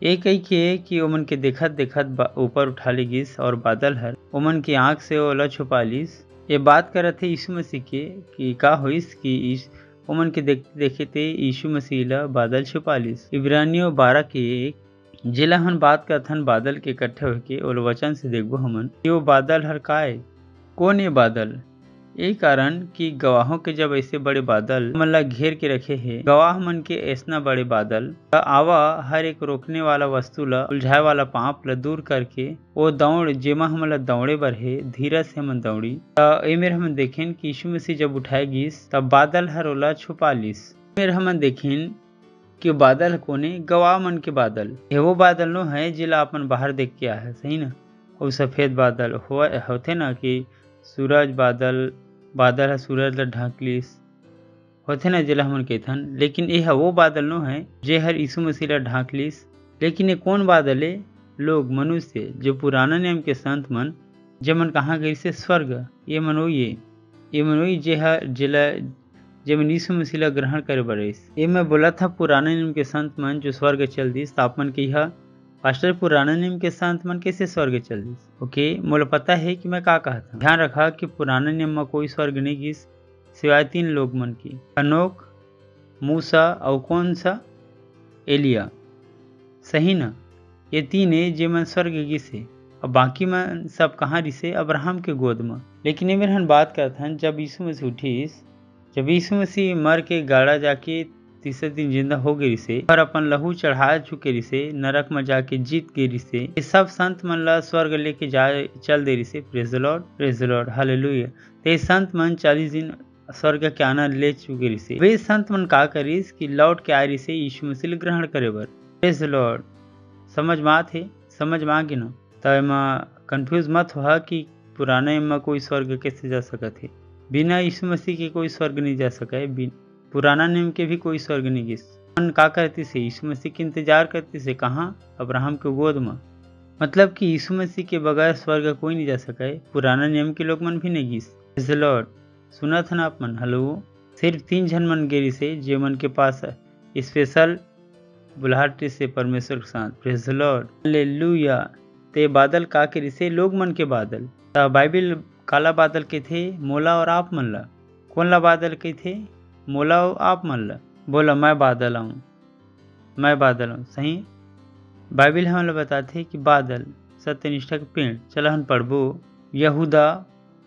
ये कही के कि ओमन के देखत देखत ऊपर उठा ली गिस और बादल हर ओमन की आंख से ओला छुपा लीस। ये बात करत थे यीशु मसीह के कि का होइस कि ओमन के देखते देखते यीशु मसीह ला बादल छुपा लीस। इब्रानियों 12 के 1 जिला हम बात करथन बादल के इकट्ठे होके और वचन से देखबो हमन कि वो बादल हर का है, कौन ये बादल। यही कारण कि गवाहों के जब ऐसे बड़े बादल मन ला घेर के रखे हैं, गवाह मन के ऐसा बड़े बादल आवा हर एक रोकने वाला वस्तु ला, उलझाए वाला पाप ला दूर करके वो दौड़ जेमा हम ला दौड़े बर है, धीरज से हम दौड़ी। मेरे हम देखें कि यीशु मसीह जब उठाए गिस तब बादल हर ओला छुपा लिस। मेरे हम देखें कि बादल कोने गवाह मन के बादल ये वो बादल नो है जिला अपन बाहर देख के आया है, सही ना। और सफेद बादल होते ना कि सूरज बादल बादल है सूरज ला ढाक लिस होते ना जिला हमन कहथन, लेकिन यह वो बादल नो है जे हर यीशु मसीह ला ढाक लिस। लेकिन ये कौन बादल है? लोग मनुष्य जो पुराना नियम के संत मन जे मन कहाँ गई से स्वर्ग, ये मनोई जे हर जिला जे मन यीशु मसीह ला ग्रहण करे बरस। ये मैं बोला था पुराने नियम के संत मन जो स्वर्ग चल दिस, आप मन के यह पास्टर पुराने नियम के संत मन कैसे स्वर्ग चल दिस। ओके, मोला पता है कि मैं का कहा था। ध्यान रखा कि पुराने नियम में कोई स्वर्ग नहीं गिस सिवाय 3 लोग मन की, हनोक, मूसा और कौन सा एलिया, सही ना। ये 3 है जे मन स्वर्ग गिस है और बाकी मन सब कहाँ रिसे अब्राहम के गोद में। लेकिन ये मेरे हम बात करते हैं जब यीशु मसीह उठीस, जब यीशु मसीह मर के गाड़ा जाके तीसरे दिन जिंदा हो गई से और अपन लहू चढ़ा चुके रिसे, नरक में जाके जीत गई रिसे। ये सब संत मन ला स्वर्ग लेके जा चल दे रिसे। Praise the Lord, praise the Lord, hallelujah. तो ये संत मन 40 दिन स्वर्ग के आनंद ले चुके रिसे वे संत मन का करिस कि लौट के आ रिसे यीशु मसीह ग्रहण करे बर। Praise Lord. समझ में आथे, समझ में आ गे न तो एमा कंफ्यूज मत हो कि पुराने में कोई स्वर्ग कैसे जा सकत है। बिना यीशु मसीह के कोई स्वर्ग नहीं जा सके, पुराना नियम के भी कोई स्वर्ग नहीं गिस। मन का करती से यीशु मसीह के इंतजार करती से कहाँ? अब्राहम के गोद में। मतलब कि यीशु मसीह के बगैर स्वर्ग कोई नहीं जा सके, पुराना नियम के लोग मन भी नहीं गिस। Praise Lord. सुना था ना आप मन? हेलो। सिर्फ 3 जन मन गेरी से जे मन के पास स्पेशल बुलाहट से परमेश्वर के साथ। Praise Lord. हालेलुया। ते बादल का के से लोग मन के बादल बाइबिल काला बादल के थे? मोला और आप मन ला। कौन ला बादल के थे? मोला और आप मन ला। बोला मैं बादल हूँ, मैं बादल हूँ। सही। बाइबिल हमें बताते कि बादल सत्यनिष्ठा के पेड़। चला हम पढ़बो यहूदा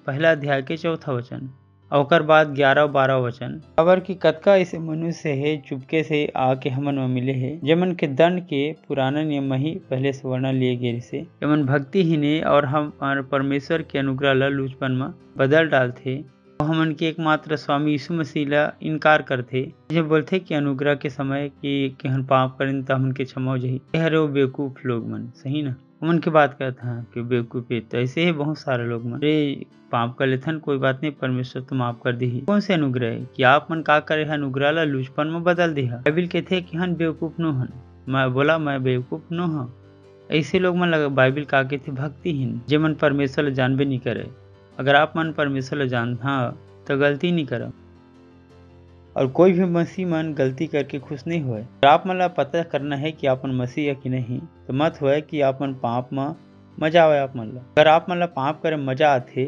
1 अध्याय के 4 वचन और बाद 11 और 12 वचन। खबर की कतका ऐसे मनुष्य है चुपके से आके हमन में मिले है जमन के दंड के पुराना नियम ही पहले से वर्णन लिए गए से जमन भक्ति ही ने और हम परमेश्वर के अनुग्रह ला लूचपन में बदल डालते। हमन के एकमात्र स्वामी यीशु मसीह ला इनकार करते, जो बोलते कि अनुग्रह के समय कि हम पाप करें तो हमन के क्षमा हो जाही। हरे वो बेवकूफ लोग मन। सही ना? उमन की बात करता है कि बेवकूफ है। तो ऐसे ही बहुत सारे लोग मन अरे पाप कर लेथन, कोई बात नहीं, परमेश्वर तो माफ कर दी। कौन से अनुग्रह है कि आप मन का करे है? अनुग्रह ला लूचपन में बदल दी है। बाइबिल कहते कि हन बेवकूफ नो हन। मैं बोला मैं बेवकूफ नो हाँ। ऐसे लोग मन लगा बाइबिल का कहते भक्तिहीन, जे मन परमेश्वर जानबे नहीं करे। अगर आप मन परमेश्वर जानता तो गलती नहीं करो, और कोई भी मसीह मन गलती करके खुश नहीं हुए। अगर आप मन ला पता करना है कि आप मन मसीह है कि नहीं, तो मत हुए कि आप मन पाप में मजा आवे आप मन ला। अगर आप मन ला पाप करे मजा आते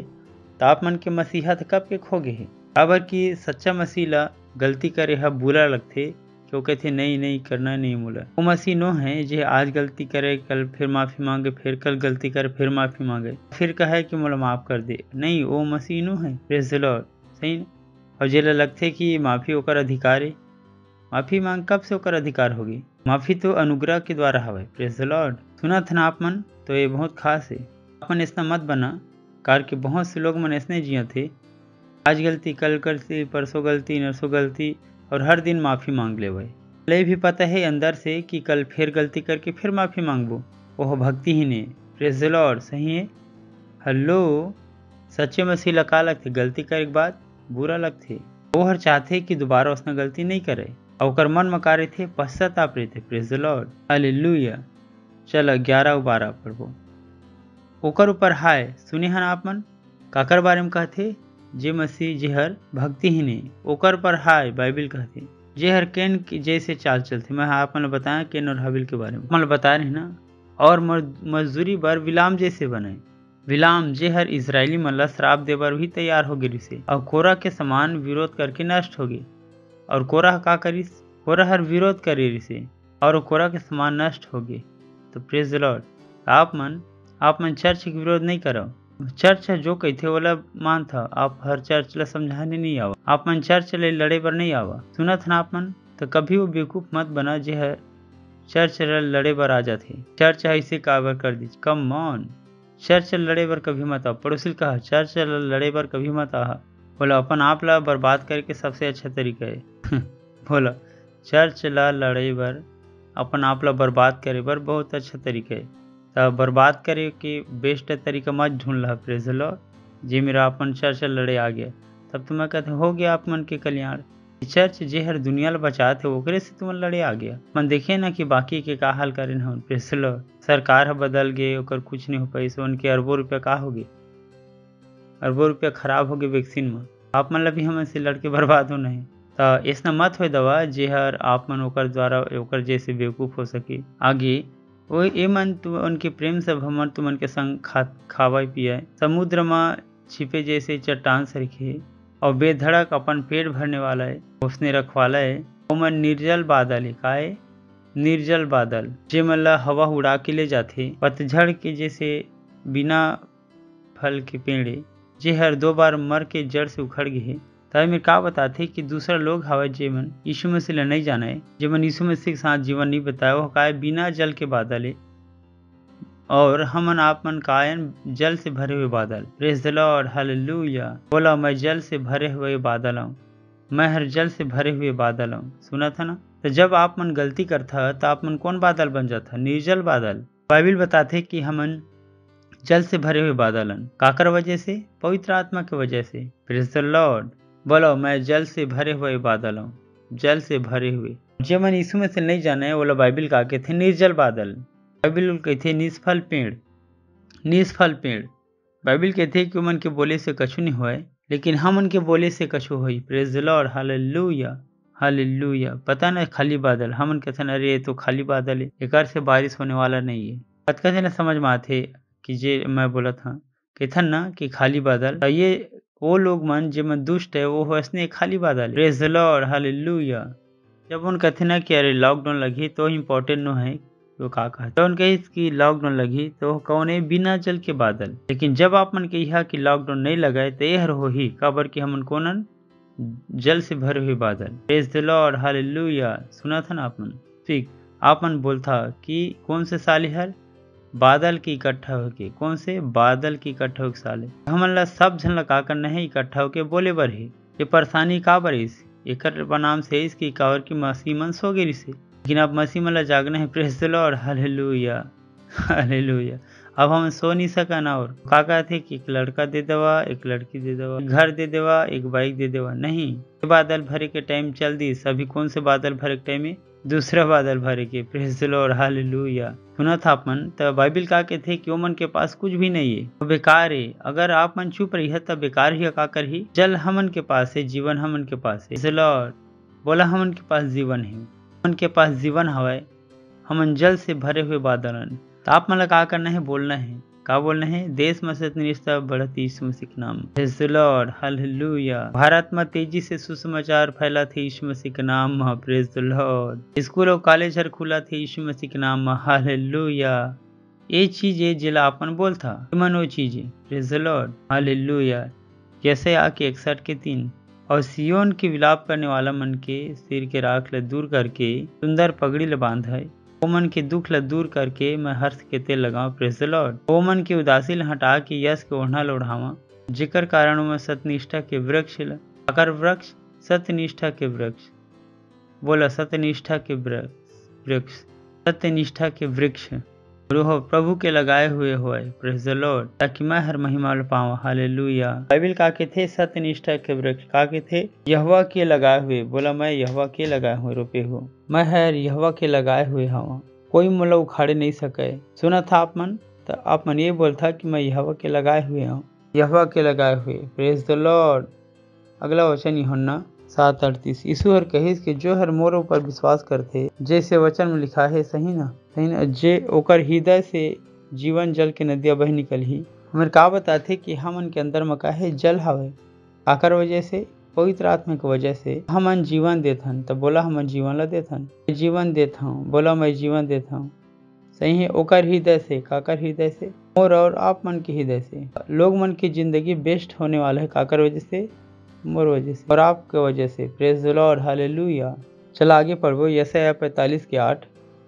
तो आप मन के मसीहत कब के खो गए है। बराबर की सच्चा मसीह ला गलती करे है बुरा लगते, क्यों कहते नहीं नहीं करना नहीं बोला। वो मसीह नो है जो आज गलती करे कल फिर माफी मांगे, फिर कल गलती करे फिर माफी मांगे, फिर कहे कि मोला माफ कर दे। नहीं, वो मसीह नो है। Praise the Lord. सही। और जेला लगते कि माफी होकर अधिकार है, माफी मांग कब से होकर अधिकार होगी? माफी तो अनुग्रह के द्वारा हवे। Praise the Lord. सुना था ना आप मन? तो ये बहुत खास है। आप मन ऐसा मत बना, कार के बहुत से लोग मन ऐसे जिये थे, आज गलती कल गलती परसों गलती नरसों गलती और हर दिन माफी मांग ले भाई। ले भी पता है अंदर से कि कल फिर गलती करके फिर माफी मांगबो, वह भक्ति ही नहीं। Praise the Lord. सही है। हेलो। सच्चे मसीह लगा लगते गलती करे के बाद बुरा लगते, वो हर चाहते कि दोबारा उसने गलती नहीं करे और ओकर मन में करे थे पश्चाताप रहे थे। Praise the Lord. हालेलुया। चलो 11 और 12 पढ़बो। ओकर ऊपर हाय सुने हन आप मन काकर बारे में कहते? जे मसीह जेहर भक्ति ही नहीं, ओकर पर हाय बाइबिल कहते जेहर केन जैसे चाल चलते। मैं आप मन बताया केन और हाबिल के बारे में मन बता रहे ना। और मजदूरी बर विलाम जैसे बने। विलाम जेहर इजरायली मन ला श्राप देवर भी तैयार हो गई से और कोरा के समान विरोध करके नष्ट हो गई। और कोरा का करिस? कोरा हर विरोध करे रिसे और कोरा के समान नष्ट हो गए। तो प्रेज द लॉर्ड। आप मन चर्च के विरोध नहीं करो। चर्च जो कहते वाला मान था, आप हर चर्च ला समझाने नहीं आवा। आप मन चर्च ले लड़े पर नहीं आवा। सुना था ना आप मन? तो कभी वो बेवकूफ मत बना जे है चर्च लड़े पर आ जाते। चर्च ऐसे काबर कर दी। Come on. चर्च लड़े पर कभी मत आ। पड़ोसी कहा चर्च लड़े पर कभी मत आ। बोला अपन आप ला बर्बाद करके सबसे अच्छा तरीका है। बोला चर्च ला लड़े पर अपन आप ला बर्बाद करे पर बहुत अच्छा तरीका है। तब बर्बाद करे के बेस्ट तरीका मत ढूंढ ला। प्रेज लो जे मेरा अपन चर्च लड़े आ गया, तब तो मैं कहते हो गया आप मन के कल्याण। चर्च जे हर दुनिया ला बचाते ओकरे से तुम लड़े आ गया। मन देखे ना कि बाकी के का हाल करे ना। प्रेज लो सरकार बदल गए ओकर कुछ नहीं हो पाई, सो उनके अरबों रुपया का हो गए, अरबों रुपया खराब हो गए वैक्सीन में। आप मन ला भी हम से लड़के बर्बाद हो नहीं। तो ऐसा मत हो दवा जे हर आप मन ओकर द्वारा ओकर जैसे बेवकूफ हो सके आगे। वो ए मन तु उनके प्रेम से हमन तुमन के संग खावा पिया समुद्र में छिपे जैसे चट्टान सरखे और बेधड़क अपन पेट भरने वाला है उसने रखवाला है। वो मन निर्जल बादल है। का है? निर्जल बादल जे मन ला हवा उड़ा के ले जाते। पतझड़ के जैसे बिना फल के पेड़े जे हर 2 बार मर के जड़ से उखड़ गए। तब मेरे का बताते कि दूसरा लोग हवा जे मन यीशु मसीह ला नहीं जाना है, जे मन यीशु मसीह के साथ जीवन नहीं बताया, वो का बिना जल के बादल है। और हमन आपमन कायन जल से भरे हुए बादल। Praise the Lord, hallelujah. बोला मैं जल से भरे हुए बादल हूँ, मैं हर जल से भरे हुए बादल हूँ। सुना था ना। तो जब आप मन गलती करता तो आप मन कौन बादल बन जाता? निर्जल बादल। बाइबिल बताते कि हमन जल से भरे हुए बादल हन। काकर वजह से? पवित्र आत्मा की वजह से। Praise the Lord. बोलो मैं जल से भरे हुए बादल हूँ, जल से भरे हुए। जब मन यीशु में से नहीं जाने बोला बाइबिल का के थे निर्जल बादल। बाइबिल कहते निष्फल पेड़, निष्फल पेड़। बाइबिल कहते कि मन के बोले से कछु नहीं होए, लेकिन हम उनके बोले से कछु होई। Praise the Lord, hallelujah, hallelujah. पता ना खाली बादल, हम कहते हैं अरे ये तो खाली बादल है, एक से बारिश होने वाला नहीं है। बात कहते ना समझ में आते कि जे मैं बोला था कहथन ना कि खाली बादल, तो ये वो लोग मन जे मन दुष्ट है वो हंसने खाली बादल। Praise the Lord, hallelujah. जब उन कहते ना कि अरे लॉकडाउन लगी तो इम्पोर्टेंट न है वो का कहते, तो उनके इसकी लॉकडाउन लगी तो कौन है? बिना जल के बादल। लेकिन जब आप मन के यहाँ की लॉकडाउन नहीं लगाए तो यह हो ही काबर कि हमन कोनन जल से भरे हुए बादल। Praise the Lord, hallelujah. सुना था ना आप मन? ठीक। आप मन बोलता कि कौन से साले हर बादल की इकट्ठा होके, कौन से? बादल की इकट्ठा होके साले। हमन ला सब झन ला का करना है? इकट्ठा होके बोले बर है। ये परेशानी का बर इस एकर बनाम से इसकी कावर की मसीह मन सो गिरी से, लेकिन अब मसीह मन ला जागना है। Praise the Lord, hallelujah, hallelujah. अब हम सो नहीं सकन और का कहते कि एक लड़का दे देवा, एक लड़की दे देवा, एक घर दे देवा, एक बाइक दे देवा। नहीं, बादल भरे के टाइम चल दी सभी। कौन से बादल भरे के टाइम में? दूसरा बादल भरे के। Praise the Lord, hallelujah. सुना था आप मन? तो बाइबिल का के थे कि वो मन के पास कुछ भी नहीं है, तो बेकार है। अगर आप मन चुप रही है तब बेकार ही का कर ही। जल हमन के पास है, जीवन हमन के पास है। लॉर्ड बोला हमन के पास जीवन है, हमन के पास जीवन हवाए। हमन जल से भरे हुए बादल। तो आप मन का करना है? बोलना है। का बोलना है? देश में से निष्ठा बढ़ती यीशु मसीह के नाम। Praise the Lord, hallelujah. Bharat में तेजी से सुसमाचार फैला थे यीशु मसीह के नाम में। Praise the Lord. स्कूल और कॉलेज हर खुला थे यीशु मसीह के नाम में। हालेलुया। ये चीज है जिला अपन बोलता मन वो चीज है। Praise the Lord, hallelujah. जैसे आके 61 के 3 और सियोन की विलाप करने वाला मन के सिर के राख ल दूर करके सुंदर पगड़ी ल बांध है। वो मन के दुख ल दूर करके मैं हर्ष के तेल लगाऊं। Praise the Lord. वो मन के उदासी ल हटा के यश के ओढ़ना लोढ़ावा, जेकर कारण मैं सत्यनिष्ठा के वृक्ष ल आकर वृक्ष, सत्यनिष्ठा के वृक्ष। बोला सत्यनिष्ठा के वृक्ष, सत्यनिष्ठा के वृक्ष रोह प्रभु के लगाए हुए होए। Praise the Lord. ताकि मैं हर महिमा पाऊं। हालेलुया। बाइबिल का के थे सत्यनिष्ठा के वृक्ष का के थे? यहोवा के लगाए हुए। बोला मैं यहोवा के लगाए हुए रोपे हो, मैं हर यहोवा के लगाए हुए हवा, कोई मोला उखाड़े नहीं सके। सुना था आप मन? तो आप मन ये बोलता कि मैं यहोवा के लगाए हुए हूँ, यहोवा के लगाए हुए। Praise the Lord. अगला वचन यूहन्ना 7:38। यीशु हर कहिस कि जो हर मोर ऊपर विश्वास करते, जैसे वचन में लिखा है सही ना, सही ना, जे ओकर हृदय से जीवन जल के नदियाँ बह निकल ही। हमें का बताते कि हमन के अंदर में का है? जल हवे। आकर वजह से? पवित्र आत्मा की वजह से हमन जीवन देथन। तो बोला हमन जीवन ला देथन, जीवन देता हूँ। बोला मैं जीवन देता हूँ। सही है। ओकर हृदय से, काकर हृदय से? मोर और आप मन के हृदय से। लोग मन की जिंदगी बेस्ट होने वाला है काकर वजह से? मोर वजह से और आपके वजह से। Praise the Lord, hallelujah. चला आगे पढ़ो। यशायाह 45:8।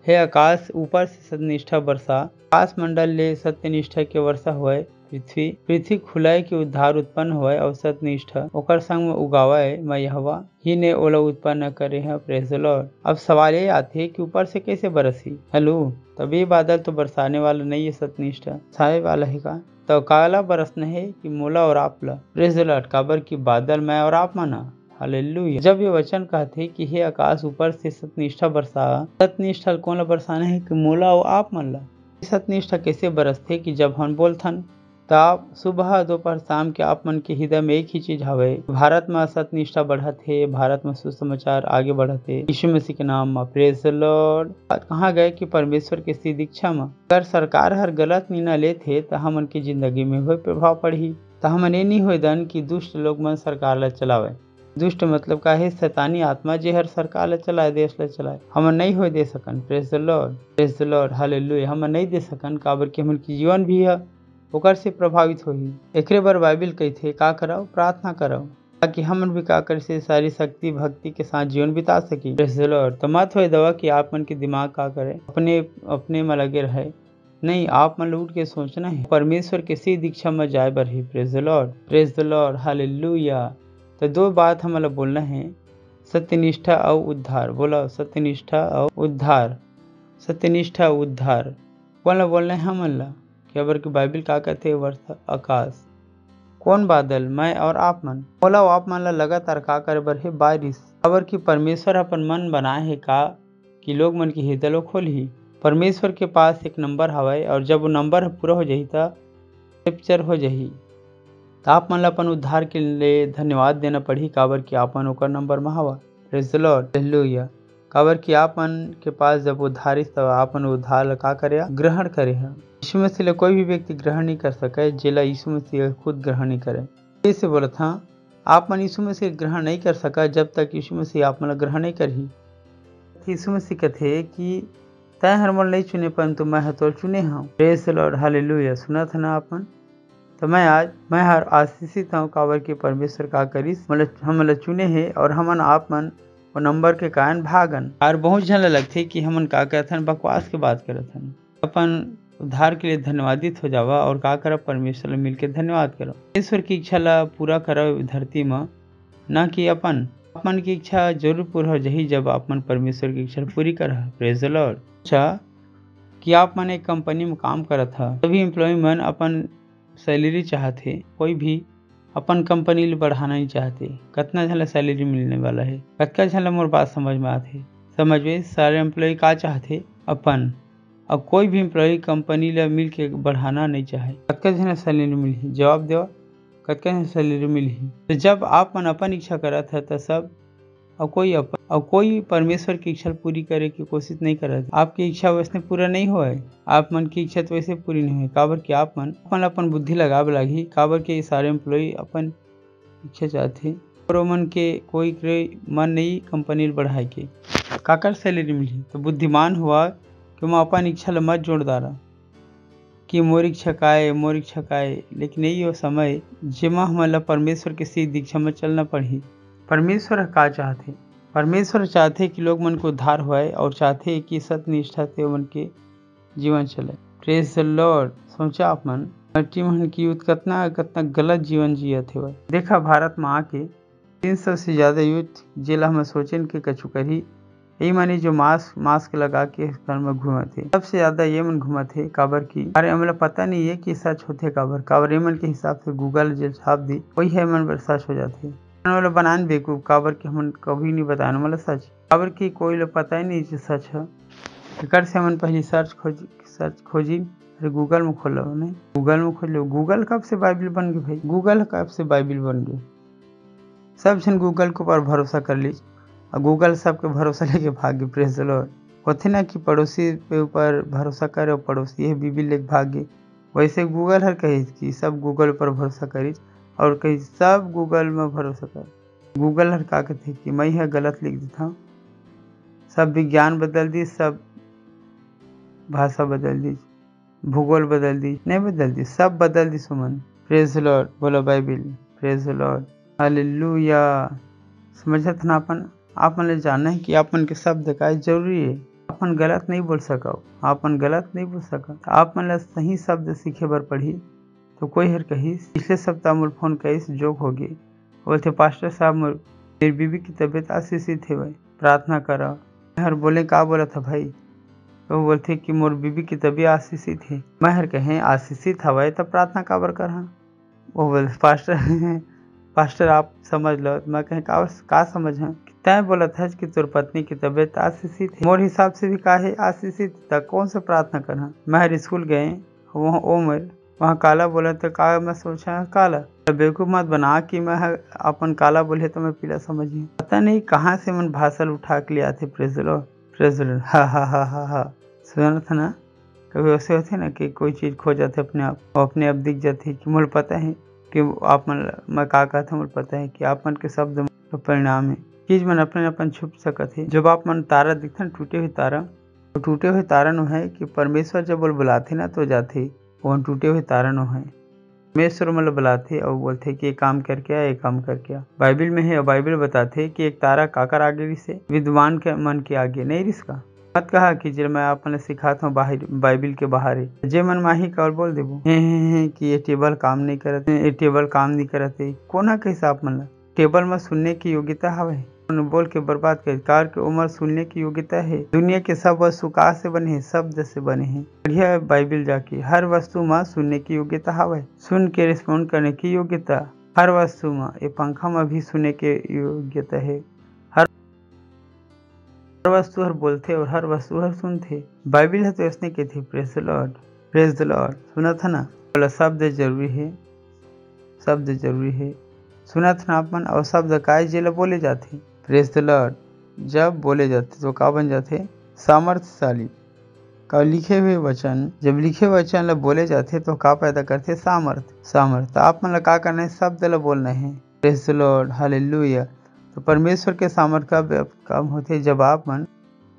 हे आकाश ऊपर से सत्यनिष्ठा वर्षा, आकाश मंडल ले सत्यनिष्ठा के वर्षा होए। पृथ्वी खुलाए के उद्धार उत्पन्न होए और सत्यनिष्ठा ओकर संग में उगावे। मैं यहोवा ही ने ओला उत्पन्न करे है। Praise the Lord. अब सवाल ये आते है कि ऊपर से कैसे बरसी? हेलो, तभी बादल तो बरसाने वाला नहीं है, सत्यनिष्ठा छाए वाला है का? तो काला बरसना है कि मोला और आपला? Praise the Lord. काबर की बादल मैं और आप माना। हालेलुया। जब ये वचन कहते कि हे आकाश ऊपर से सत्यनिष्ठा बरसा, सत्यनिष्ठा कौन ला बरसाना है? कि मोला और आप मन ला। सत्यनिष्ठा कैसे बरसते? कि जब हम बोलथन तब सुबह दोपहर शाम के आप मन के हृदय में एक ही चीज हवे। भारत में सत्यनिष्ठा बढ़त है, भारत में सुसमाचार आगे बढ़त है यीशु मसीह के नाम में। Praise the Lord. कहाँ गए कि परमेश्वर के सी दीक्षा में अगर सरकार हर गलत निर्णय लेते तो हमन की जिंदगी में हुए प्रभाव पड़ी। तो हमन ये नहीं हुए दन कि दुष्ट लोग मन सरकार ला चलावे। दुष्ट मतलब का है? शैतानी आत्मा जे हर सरकार ला चलाए, देश ला चलाए। हमन नहीं हो दे सकन। Praise the Lord, praise the Lord, hallelujah. हमन नहीं दे सकन काबर कि हमन की जीवन भी है ओकर से प्रभावित होही। एकरे बार बाइबिल कहथे का कराओ? प्रार्थना कराओ, ताकि हमन भी का कर से सारी शक्ति भक्ति के साथ जीवन बिता सकी। Praise the Lord. तो मत होए दवा कि आप मन के दिमाग का करे अपने में लगे रहे, नहीं, आप मन उठ के सोचना है परमेश्वर के सी दीक्षा में जाए बर ही। Praise the Lord, hallelujah. तो दो बात हमला बोलना है, सत्यनिष्ठा और उद्धार। बोला सत्यनिष्ठा और उद्धार, सत्यनिष्ठा उद्धार बोलना है हमला। क्या बर की बाइबिल का कहते वर्ष आकाश कौन बादल, मैं और आप मन। बोला आप मन ला लगातार का करे बर है बारिश। खबर की परमेश्वर अपन मन बनाए है का कि लोग मन की हृदय लो खोलही। परमेश्वर के पास एक नंबर हवाए और जब वो नंबर पूरा हो जाही तो कैप्चर हो जाही। तो आप मन ला अपन उद्धार के लिए धन्यवाद देना पड़ी, काबर कि आप मन ओकर नंबर में हवा। Praise the Lord, hallelujah. काबर कि आप मन के पास जब उद्धार तब आप मन उद्धार ला का करे ग्रहण करे है। यीशु मसीह ला कोई भी व्यक्ति ग्रहण नहीं कर सके जेला यीशु मसीह खुद ग्रहण नहीं करे। ऐसे बोला था आप मन यीशु मसीह ग्रहण नहीं कर सका जब तक यीशु मसीह आप मन ग्रहण नहीं करही। यीशु मसीह कहते कि तय हर मन नहीं चुने परंतु मैं तो चुने हूँ। Praise the Lord, hallelujah. सुना था ना आप मन। तो मैं हर आशीषित हूँ काबर के परमेश्वर का करिस हम चुने है और हमन आप मन वो नंबर के कारण भागन। और बहुत जन लगते कि हमन का कहथन बकवास के बात करत हन। अपन उद्धार के लिए धन्यवादित हो जावा और का करब परमेश्वर मिल के धन्यवाद करो। ईश्वर की इच्छा ला पूरा करो धरती में, न कि अपन की इच्छा जरूर पूरा हो जाही जब अपन परमेश्वर की इच्छा पूरी कर। Praise the Lord. अच्छा कि आप मन एक कंपनी में काम करत है, सभी एम्प्लॉय मन अपन सैलरी चाहते, कोई भी अपन कंपनी ले बढ़ाना नहीं चाहते। कितना झन सैलरी मिलने वाला है, कतका झन मोर बात समझ में आते। समझ में सारे एम्प्लॉय का चाहते अपन, और कोई भी एम्प्लॉय कंपनी ला मिल के बढ़ाना नहीं चाहे। कतका झन सैलरी मिलही, जवाब देवा कतका झन सैलरी मिलही। तो जब आप मन अपन इच्छा करत है तो सब और कोई परमेश्वर की इच्छा पूरी करे की कोशिश नहीं करत। आपकी इच्छा वैसे पूरा नहीं होए, आप मन की इच्छा तो वैसे पूरी नहीं हुई। काबर कि आप मन अपन बुद्धि लगावे लगी। काबर के सारे एम्प्लॉय अपन इच्छा चाहते और मन के कोई मन नहीं कंपनी बढ़ाए के काकर सैलरी मिली। तो बुद्धिमान हुआ कि मैं अपन इच्छा ला मत जोड़ डाला कि मोर इच्छा काए। लेकिन यही वो समय जेमा हमला परमेश्वर के सी दीक्षा में चलना पड़ी। परमेश्वर का चाहते, परमेश्वर चाहते कि लोग मन को उद्धार होए और चाहते कि सत्यनिष्ठा से मन के जीवन चले। Praise the Lord. सोचा आप मन मट्टी मन की यूथ कितना गलत जीवन जियत है। देखा भारत में आके 300 से ज्यादा यूथ जेला हम सोचें के कछु करी यही मानी जो मास्क लगा के घर में घूमते। सबसे ज्यादा ये मन घूमते काबर की अरे हमला पता नहीं है कि सच होते काबर ये मन के हिसाब से गूगल जो छाप दी वही है मन पर सच हो जाते। वाला बनान बेवकूफ काबर की हम कभी नहीं बताना मतलब सच काबर की कोई लोग पता ही नहीं सच है। कर से मन पहले सर्च खोजी अरे गूगल में खोलो नहीं, गूगल में खोलो। गूगल कब से बाइबिल बन गई भाई, गूगल कब से बाइबिल बन गई। सब जन गूगल के ऊपर भरोसा कर ली और गूगल सबके भरोसा लेके भाग गए। Praise the Lord. होते ना कि पड़ोसी पे ऊपर भरोसा करे और पड़ोसी ये बाइबिल लेके भाग गए, वैसे गूगल हर कही कि सब गूगल पर भरोसा करी और कहीं सब गूगल में भरोसा कर। गूगल हर का कहते कि मैं यह गलत लिख देता हूँ, सब विज्ञान बदल दी, सब भाषा बदल दी, भूगोल बदल दी, नहीं बदल दी, सब बदल दी सुमन। Praise the Lord. बोलो Bible. Praise the Lord, hallelujah. समझा था ना अपन ले जानना है कि अपन के शब्द का जरूरी है। अपन गलत नहीं बोल सका, अपन गलत नहीं बोल सका। आप मन सही शब्द सीखे बर पढ़ी तो कोई हर कही पिछले सप्ताह मोर फोन कही जोक हो गई। बोलते पास्टर साहब मेरी बीबी की तबीयत आशीषित है भाई, प्रार्थना करा। हर बोले का बोला था भाई, तो बोलते कि मोर बीबी की तबीयत आशीषित है। मैं हर कहें आशीषित हवाए तब प्रार्थना काबर कर। वो बोले पास्टर आप समझ लो। मैं कहें का समझ है, तय बोला था कि तोर पत्नी की तबीयत आशीषित है, मोर हिसाब से भी का है आशीषित, तब कौन सा प्रार्थना कर। मैं हर स्कूल गए वहाँ काला बोला तो का मैं सोचा काला, बेवकूफ मत बना कि मैं अपन काला बोले तो मैं पीला समझिए। पता नहीं कहाँ से मन भाषण उठा के ले आते। प्रेज लो हा। सुना था ना कभी वैसे होते ना कि कोई चीज़ खो जाते अपने आप, वो अपने आप दिख जाती कि मुझे पता है कि आप मन मैं का कहता मुझे पता है कि आप मन के शब्द परिणाम है चीज मन अपन छुप सकत है। जब आप मन तारा दिखते ना टूटे हुए तारा, तो टूटे हुए तारा नो है कि परमेश्वर जब बुलाते ना तो जाते वो टूटे हुए तारा नो है। परमेश्वर मतलब बुलाते और बोलते कि एक काम करके आ, एक काम करके आ। बाइबिल में है और बाइबिल बताते कि एक तारा काकर आगे से विद्वान के मन के आगे नहीं रिसका। मत कहा कि जब मैं आपने सिखाता हूँ बाइबिल के बाहर जे मन माही का और बोल देबो हे कि ये टेबल काम नहीं करते, ये टेबल काम नहीं करते। कोना कैसा आप मन टेबल में सुनने की योग्यता हवे बोल के बर्बाद कर कार के उम्र सुनने की योग्यता है। दुनिया के सब वस्तु का से बने हैं, शब्द से बने हैं। बढ़िया बाइबिल जाके हर वस्तु में सुनने की योग्यता हवे, सुन के रिस्पॉन्ड करने की योग्यता हर वस्तु में। ये पंखा में भी सुनने की योग्यता है। हर वस्तु हर बोलते और हर वस्तु हर सुनते। बाइबिल है तो इसने की थी praise the Lord, praise the Lord. सुना था ना, बोला शब्द जरूरी है, शब्द जरूरी है। सुना था ना अपन, और शब्द काय जेला बोले जाते प्रेज द लॉर्ड। जब बोले जाते तो का बन जाते सामर्थ्यशाली। का लिखे हुए वचन, जब लिखे हुए वचन ला बोले जाते तो का पैदा करते सामर्थ्य। आप मन ला का करना है, शब्द ला बोलना है प्रेज द लॉर्ड, हालेलुया। तो परमेश्वर के सामर्थ्य का काम होते जब आप मन,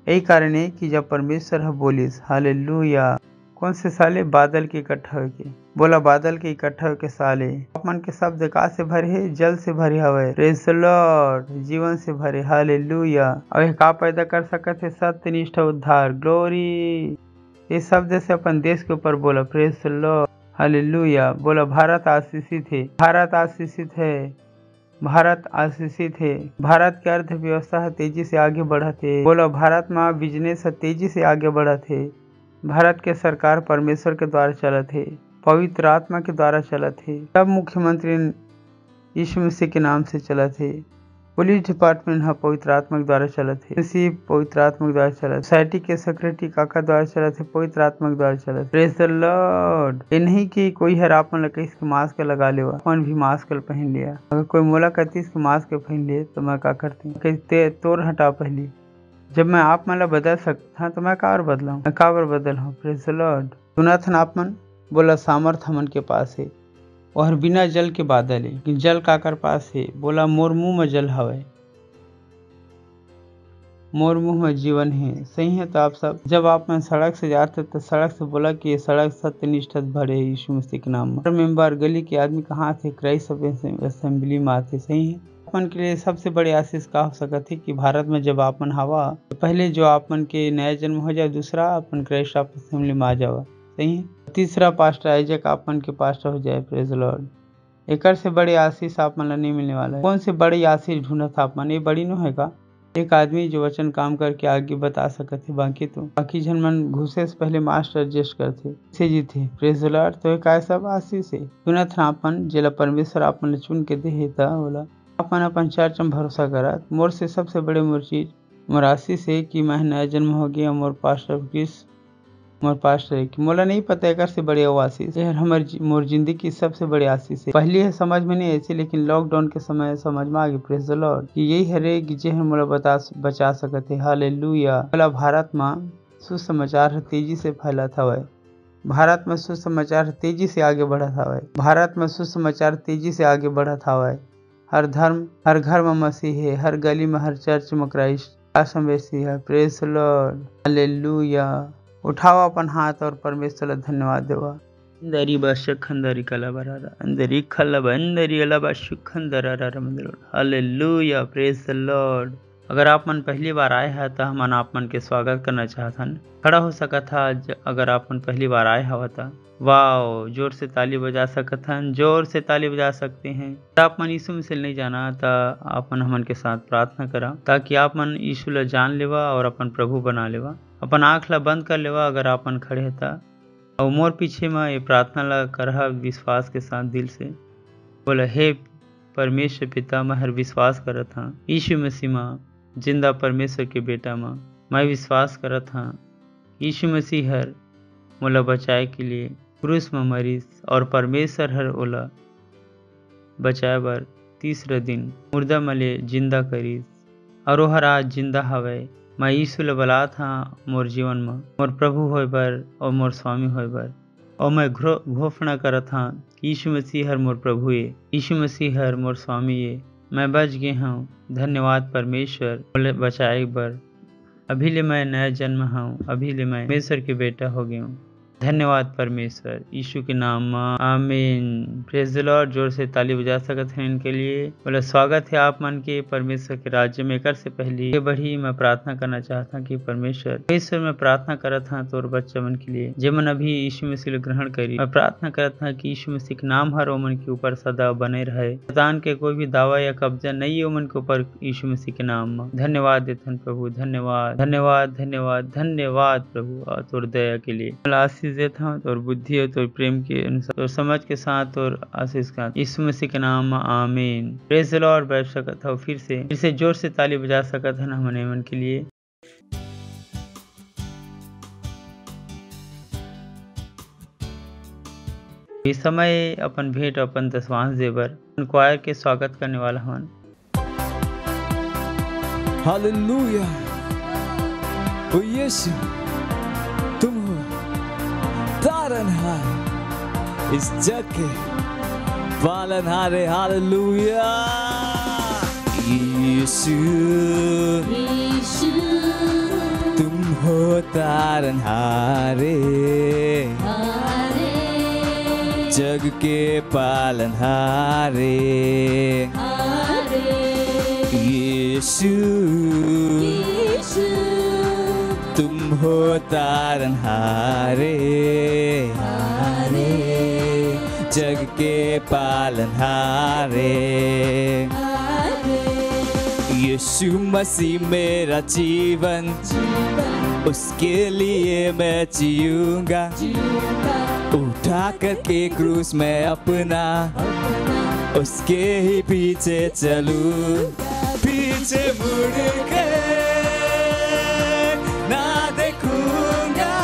यही कारण है कि जब परमेश्वर है बोलिस हालेलुया। कौन से साले बादल के इकट्ठा होके, बोला बादल के इकट्ठा होके साले। आप मन के शब्द का से भरे है, जल से भरे हवे प्रेज द लॉर्ड, जीवन से भरे हालेलुया। और का पैदा कर सकते है सत्यनिष्ठ उद्धार, ग्लोरी। ये शब्द से अपन देश के ऊपर बोला प्रेज द लॉर्ड, हालेलुया। बोला भारत आशीषित है, भारत आशीषित है, भारत आशीषित है। भारत की अर्थव्यवस्था तेजी से आगे बढ़त है। बोला भारत में बिजनेस तेजी से आगे बढ़त है। भारत के सरकार परमेश्वर के द्वारा चलत है, पवित्र आत्मा के द्वारा चलत है। सब मुख्यमंत्री यीशु मसीह के नाम से चलत है। पुलिस डिपार्टमेंट पवित्र आत्मा के द्वारा चलत है, मसीह पवित्र आत्मा के द्वारा चलत। सोसाइटी के सेक्रेटरी काका द्वारा चलत है, पवित्र आत्मा के द्वारा चलत। Praise the Lord. ये नहीं कि कोई हर आप मन कहीं के मास्क लगा लेवा, अपन भी मास्क पहन लिया। अगर कोई मोला कहती के मास्क पहन लिए तो मैं क्या करती तोर हटा पहली। जब मैं आप मन बदल सकता तो मैं का बदला हूँ, मैं का बदल हूँ प्रेज द लॉर्ड। सुना था आप मन, बोला सामर्थ हमन के पास है और बिना जल के बादल है। जल काकर पास है, बोला मोर मुंह में जल हवे, मोर मुंह में जीवन है। सही है। तो आप सब जब आप में सड़क से जाते तो सड़क से बोला कि ये सड़क सत्यनिष्ठ भरे है यीशु मसीह के नाम में। मेंबर गली के आदमी कहाँ थे, क्राइस्ट असेंबली में आते। सही है। अपन के लिए सबसे बड़ी आशीष का हो सकती है कि भारत में जब आपन हवा तो पहले जो आपन के नया जन्म हो जाए, दूसरा अपन क्राइस्ट असेंबली में आ जावा। सही है। तीसरा पास्टर आइजक आपन के पास्टर हो जाए प्रेज द लॉर्ड। एक से बड़ी आशीष आप मन नहीं मिलने वाला है। कौन से बड़ी आशीष ढूंढत आप मन, ये बड़ी नो है का एक आदमी जो वचन काम करके आगे बता सकते। बाकी जन मन घुसे से पहले मास्टर एडजस्ट करते से जीते प्रेज द लॉर्ड। तो एक सब आशीष है। सुनत अपन जेला परमेश्वर आप मन चुन के दे बोला अपन अपन चर्च में भरोसा करा। मोर से सबसे बड़े मोर चीज मोर आशीष है कि मैं नया जन्म हो गया। मोर पास्टर है कि मोला नहीं पता एक से बड़ी आशीष है। मोर जिंदगी की सबसे बड़ी आशीष है। पहले है समझ में नहीं ऐसी, लेकिन लॉकडाउन के समय समझ में आ गई प्रेज द लॉर्ड कि यही हरे जे मोला बचा सकते। हालेलुया। बोला भारत में सुसमाचार तेजी से फैला था। भारत में सुसमाचार तेजी से आगे बढ़ा था। भारत में सुसमाचार तेजी से आगे बढ़ा था। हर धर्म हर घर में मसीह है, हर गली में हर चर्च में क्राइस्ट आसमवेशी है। Praise the Lord, hallelujah. उठाओ अपन हाथ और परमेश्वर धन्यवाद देवा। अंदरी बशखंदरी कला बरारा अंदरी खलब अंदरी अला बशखंदरा रमदर। हालेलुया। Praise the Lord. अगर आप मन पहली बार आए हैं तो हम आप मन के स्वागत करना चाहतन। खड़ा हो सका था अगर आप मन पहली बार आए हवा था। वाओ, जोर से ताली बजा सकत हन, जोर से ताली बजा सकते हैं। आप मन यीशु मसीह नहीं जाना तो आप मन हमन के साथ प्रार्थना करा ताकि आप मन यीशु ला जान लेवा और अपन प्रभु बना लेवा। अपन आँख ला बंद कर लेवा अगर आप मन खड़े था और मोर पीछे में ये प्रार्थना ला करहा विश्वास के साथ दिल से। बोला हे परमेश्वर पिता, मैं हर विश्वास करत हाँ यीशु मसीह माँ जिंदा परमेश्वर के बेटा माँ मैं विश्वास करत हाँ यीशु मसीह हर मोला बचाए के लिए क्रूस में मरीस और परमेश्वर हर ओला बचाए बर तीसरा दिन मुर्दा मले जिंदा करीस और हर आज जिंदा हवे। मैं यीशु ला बलात हाँ मोर जीवन में मोर प्रभु होय बर और मोर स्वामी होय बर। और मैं घोषणा करत हाँ यीशु मसीह हर मोर प्रभु ये, यीशु मसीह हर मोर स्वामी ये। मैं बच गए हूँ, धन्यवाद परमेश्वर बोले बचाए बर। अभी ले मैं नया जन्म हूँ, अभी ले मैं परमेश्वर के बेटा हो गया हूँ। धन्यवाद परमेश्वर यीशु के नाम में आमीन। Praise the Lord. जोर से ताली बजा सकते हैं इनके लिए। बोला स्वागत है आप मन के परमेश्वर के राज्य में। कर से पहले ये बढ़ी मैं प्रार्थना करना चाहता हूँ कि परमेश्वर मैं प्रार्थना करत हूँ तोर बच्चा मन के लिए जे मन अभी यीशु मसीह ग्रहण करी। मैं प्रार्थना करत हूँ कि यीशु मसीह के नाम हर ओमन के ऊपर सदा बने रहे। शैतान के कोई भी दावा या कब्जा नहीं है ओमन के ऊपर यीशु मसीह के नाम में। धन्यवाद देते हैं प्रभु। धन्यवाद धन्यवाद धन्यवाद धन्यवाद प्रभु और तोर दया के लिए। आशीष देता हूँ तोर बुद्धि और तोर प्रेम के अनुसार तोर समझ के साथ और आशीष का यीशु मसीह के नाम में आमीन। Praise the Lord. बैठ सकता हो फिर से जोर से ताली बजा सकता है ना हमारे मन के लिए। इस समय अपन भेंट अपन दसवांश देवर क्वायर के स्वागत करने वाला हूँ। हालेलुया। ओ यीशु तुम हो तारनहार इस जग के पालनहारे। हालेलुया। यीशु तुम हो तारनहारे जग के पालनहारे। यीशु तुम हो तारनहारे जग के पालनहारे। यीशु मसीह मेरा जीवन उसके लिए मैं जीऊंगा। उठा करके क्रूस में अपना उसके ही पीछे चलूं। पीछे मुड़ के ना देखूंगा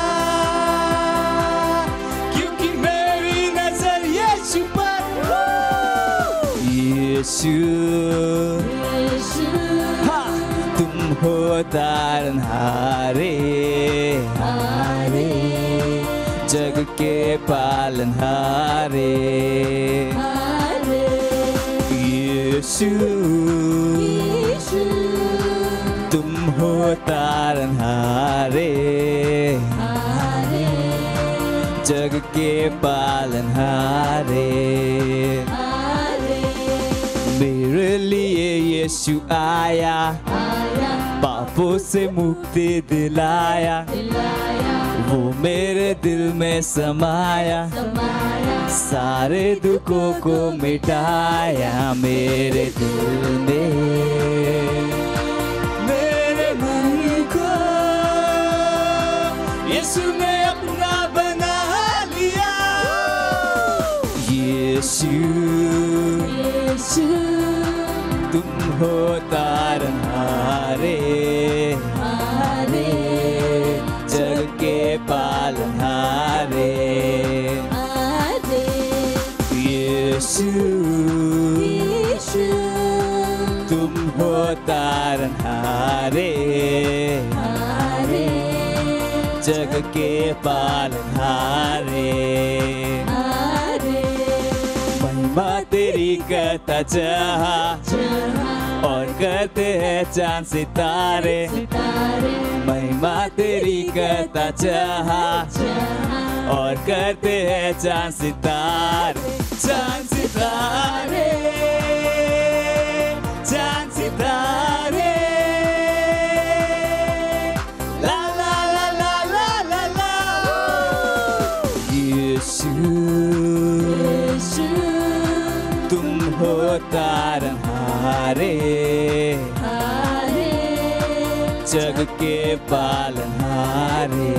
क्योंकि मेरी नजर यीशु पर। यीशु तुम हो तारनहारे जग के पालनहारे। यीशु तुम हो तारनहारे जग के पालनहारे। मेरे लिए यीशु आया पापों से मुक्ति दिलाया। वो मेरे दिल में समाया सारे दुखों को मिटाया। मेरे दिल में मेरे मन को यीशु ने अपना बना लिया। यीशु तुम हो तारनहारे जग के पालनहारे। यीशु तुम हो तारनहारे जग के पालनहारे। महिमा तेरी करता चाहा और करते हैं चांद सितारे। महिमा तेरी करता चाहा और करते हैं चांद सितारे। चांद सितारे चांद सितारे ला ला ला ला ला ला ला। यीशु तुम हो तारनहारे जग के पालनहारे।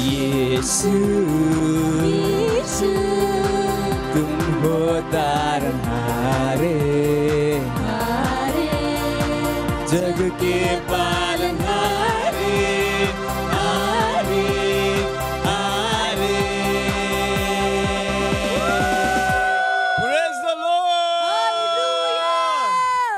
यीशु तुम हो तारनहारे जग के पालनहारे। आरे आरे। Praise the Lord.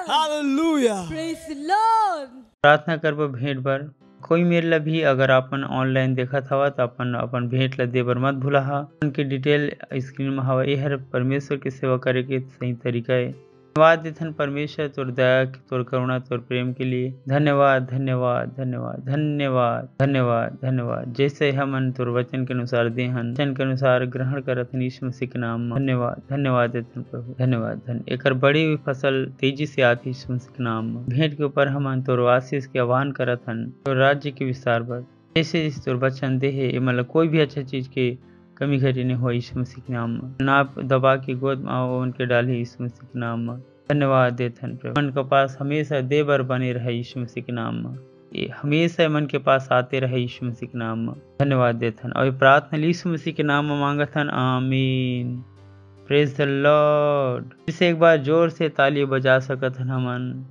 Hallelujah. Praise the Lord. प्रार्थना करबो भेंट बर। कोई मेरे ला भी अगर अपन ऑनलाइन देखत हवा तो अपन भेंट ला देबर मत भूला। उनके डिटेल स्क्रीन में हवा। ये हर परमेश्वर की सेवा करे के सही तरीका है। धन्यवाद देथन परमेश्वर तोर दया तोर करुणा तोर प्रेम के लिए। धन्यवाद धन्यवाद धन्यवाद धन्यवाद धन्यवाद धन्यवाद। जैसे हमन तोर वचन के अनुसार देहन वचन के अनुसार ग्रहण करत हन यीशु मसीह के नाम में। धन्यवाद धन्यवाद देथन प्रभु। धन्यवाद एकर बड़ी हुई फसल तेजी से आती यीशु मसीह के नाम में। भेंट के ऊपर हमन तोर आशीष के आह्वान करत हन तोर राज्य के विस्तार पर। जैसे तोर वचन देहे मतलब कोई भी अच्छा चीज के कमी घटी नहीं हो यीशु मसीह के नाम में। नाप दबा के गोद में उनके डाली यीशु मसीह के नाम में। धन्यवाद देथन प्रभु। मन के पास हमेशा देवर बने रहे यीशु मसीह के नाम में। ये हमेशा मन के पास आते रहे यीशु मसीह के नाम में। धन्यवाद देथन और प्रार्थना यीशु मसीह के नाम में मांगथन। आमीन। Praise the Lord. इसे एक बार जोर से ताली बजा सकत हन हमन।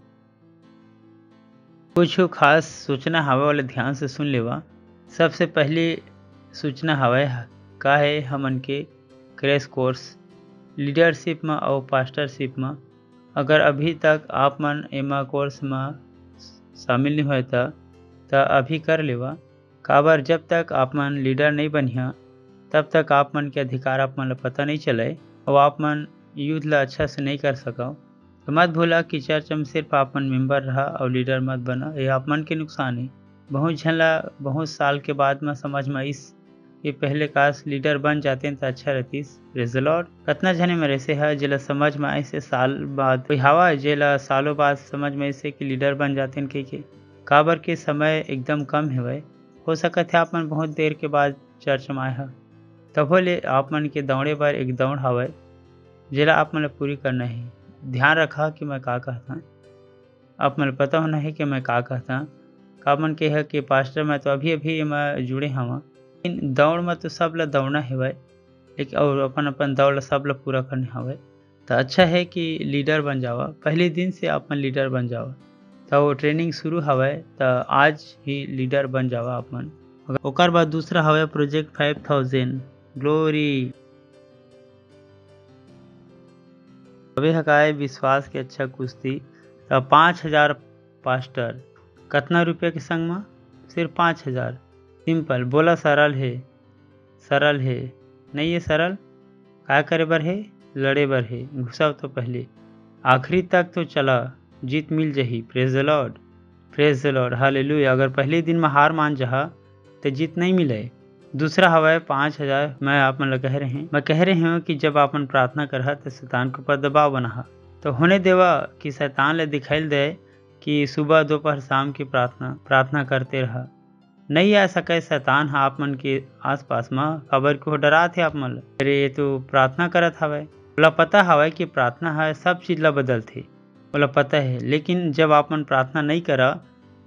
कुछ खास सूचना हवा वाले ध्यान से सुन लेवा। सबसे पहले सूचना हवा का है हमन के क्रैश कोर्स लीडरशिप में और पास्टरशिप में। अगर अभी तक आप मन एमा कोर्स में शामिल नहीं हुए तो अभी कर लेवा। काबर जब तक आप मन लीडर नहीं बनिया तब तक आप मन के अधिकार आप मन पता नहीं चले और आप मन यूथ ला अच्छा से नहीं कर सको। तो मत भूला कि चर्च में सिर्फ आप मन मेंबर रहा और लीडर मत बना। ये आप मन के नुकसान है। बहुत झला बहुत साल के बाद में समझ में इस ये पहले काश लीडर बन जाते हैं तो अच्छा रहती। Praise the Lord. कितना जने में ऐसे है जिला समझ में ऐसे साल बाद कोई हवा है जिला सालों बाद समझ में ऐसे कि लीडर बन जाते हैं के काबर के समय एकदम कम है भाई। हो सकता है आप मन बहुत देर के बाद चर्च में आए हैं तब ले आप मन के दौड़े पर एक दौड़ हवा जिला आप मन पूरी करना है। ध्यान रखा कि मैं का कहता आप मन पता होना है कि मैं का कहता का मन के है कि पास्टर मैं तो अभी अभी मैं जुड़े हवा। लेकिन दौड़ में तो सब ला दौड़ना है भाई लेकिन और अपन अपन दौड़ सब ला पूरा करने हवा। तो अच्छा है कि लीडर बन जावा। पहले दिन से अपन लीडर बन जावा तो वो ट्रेनिंग शुरू हवा तो आज ही लीडर बन जावा अपन। ओकर बाद दूसरा हवा प्रोजेक्ट 5000 ग्लोरी। अबे हकाए विश्वास के अच्छा कुश्ती तो 5000 पास्टर कितना रुपये के संग में सिर्फ 5000। सिंपल बोला सरल है नहीं है सरल क्या करे बर है लड़े बर है। घुसाव तो पहले आखिरी तक तो चला जीत मिल जही। Praise the Lord praise the Lord hallelujah. अगर पहले दिन में हार मान जहा तो जीत नहीं मिले। दूसरा हवा है 5000। मैं आप मतलब कह रहे हूँ कि जब आपन प्रार्थना करहा तो शैतान के ऊपर दबाव बना तो होने देवा कि शैतान ले दिखाई दे कि सुबह दोपहर शाम की प्रार्थना करते रहा। नहीं आ सके शैतान आप मन के आसपास में खबर को डरा थे आप मन। अरे ये तो प्रार्थना करत हवे बोला पता हवा कि प्रार्थना है सब चीज ला बदल थे बोला पता है। लेकिन जब आप मन प्रार्थना नहीं करा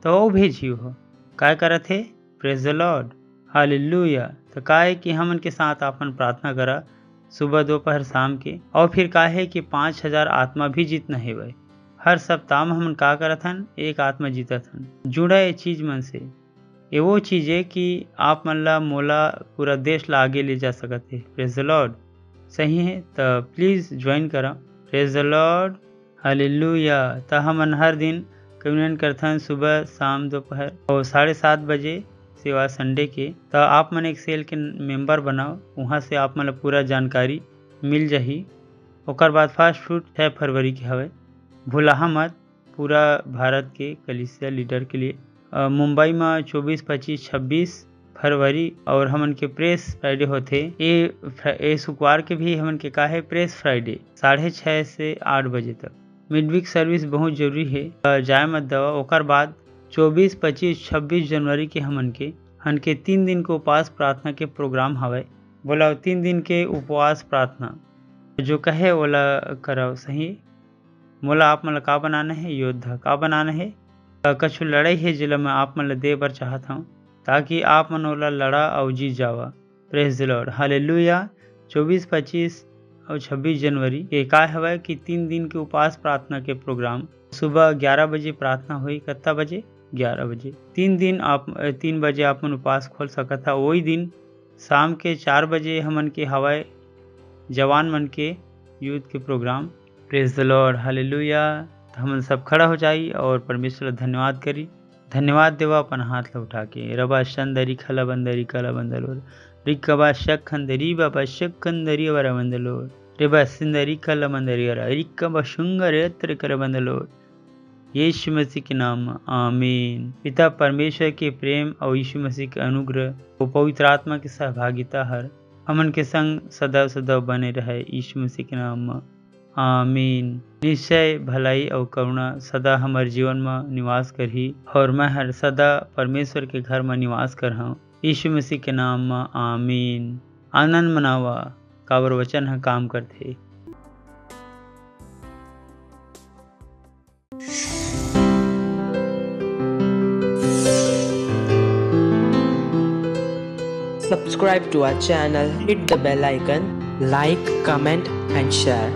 तो वो भेजियो हो क्या करत है। Praise the Lord hallelujah. तो का है कि हमन के साथ अपन प्रार्थना करा सुबह दोपहर शाम के। और फिर का है कि 5000 आत्मा भी जीतना है भाई। हर सप्ताह में हमन का करत हन एक आत्मा जीतत हन। जुड़ा ये चीज मन से ये वो चीज है कि आप मन ला मोला पूरा देश ला आगे ले जा सकते। प्रेज द लॉर्ड सही है तो प्लीज ज्वाइन करा। Praise the Lord hallelujah. तो हमन हर दिन कम्युनियन करथन सुबह शाम दोपहर और 7:30 बजे सेवा संडे के। तो आप मन एक सेल के मेंबर बनाओ वहाँ से आप मन पूरा जानकारी मिल जाही। ओकर बाद फास्ट फूड 6 फरवरी के हवे भूलाहा मत। पूरा भारत के कलीसिया लीडर के लिए मुंबई में 24, 25, 26 फरवरी। और हमन के प्रेस फ्राइडे होते ये शुक्रवार के भी हमन के का है प्रेस फ्राइडे 6:30 से 8 बजे तक। मिडवीक सर्विस बहुत जरूरी है जाए मत दवा। ओकर बाद 24, 25, 26 जनवरी के हमन के 3 दिन के उपवास प्रार्थना के प्रोग्राम हवे बोला। 3 दिन के उपवास प्रार्थना जो कहे बोला कराओ सही। मोला आप मन का बनाना है योद्धा का बनाना है। कछु लड़ाई है जिला मैं आप मन दे बर चाहता हूँ ताकि आप मन ओला लड़ा और जीत जावा। Praise the Lord hallelujah. 24, 25 और 26 जनवरी के का हवा कि 3 दिन के उपवास प्रार्थना के प्रोग्राम। सुबह 11 बजे प्रार्थना हुई। कितना बजे 11 बजे। 3 दिन आप 3 बजे आप मन उपवास खोल सका था। वही दिन शाम के 4 बजे हमन के हवाए जवान मन के यूथ के program. Praise the Lord hallelujah. हम सब खड़ा हो जाई और परमेश्वर धन्यवाद करी। धन्यवाद देवा अपन हाथ ला उठा के रबा शंदरी खला बंदरी कला बंदलोर रिकबा शक खंदरी बाबा शक खंदरी वरा बंदलोर रेबा सिंदरी कल मंदरिया रिक्का बशुंगर यत्र कर बंदलो। यीशु मसीह के नाम में आमीन। पिता परमेश्वर के प्रेम और यीशु मसीह के अनुग्रह और पवित्र आत्मा की सहभागिता हर हमन के संग सदा सदा बने रहे। यीशु मसीह के नाम में आमीन। निश्चय भलाई और करुणा सदा हमारे जीवन में निवास करही और मैं हर सदा परमेश्वर के घर में निवास कर हूँ। यीशु मसीह के नाम में आमीन। आनंद मनावा काबर वचन है काम करते। Subscribe to our channel, hit the bell icon, like, comment and share.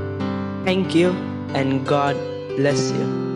Thank you and God bless you.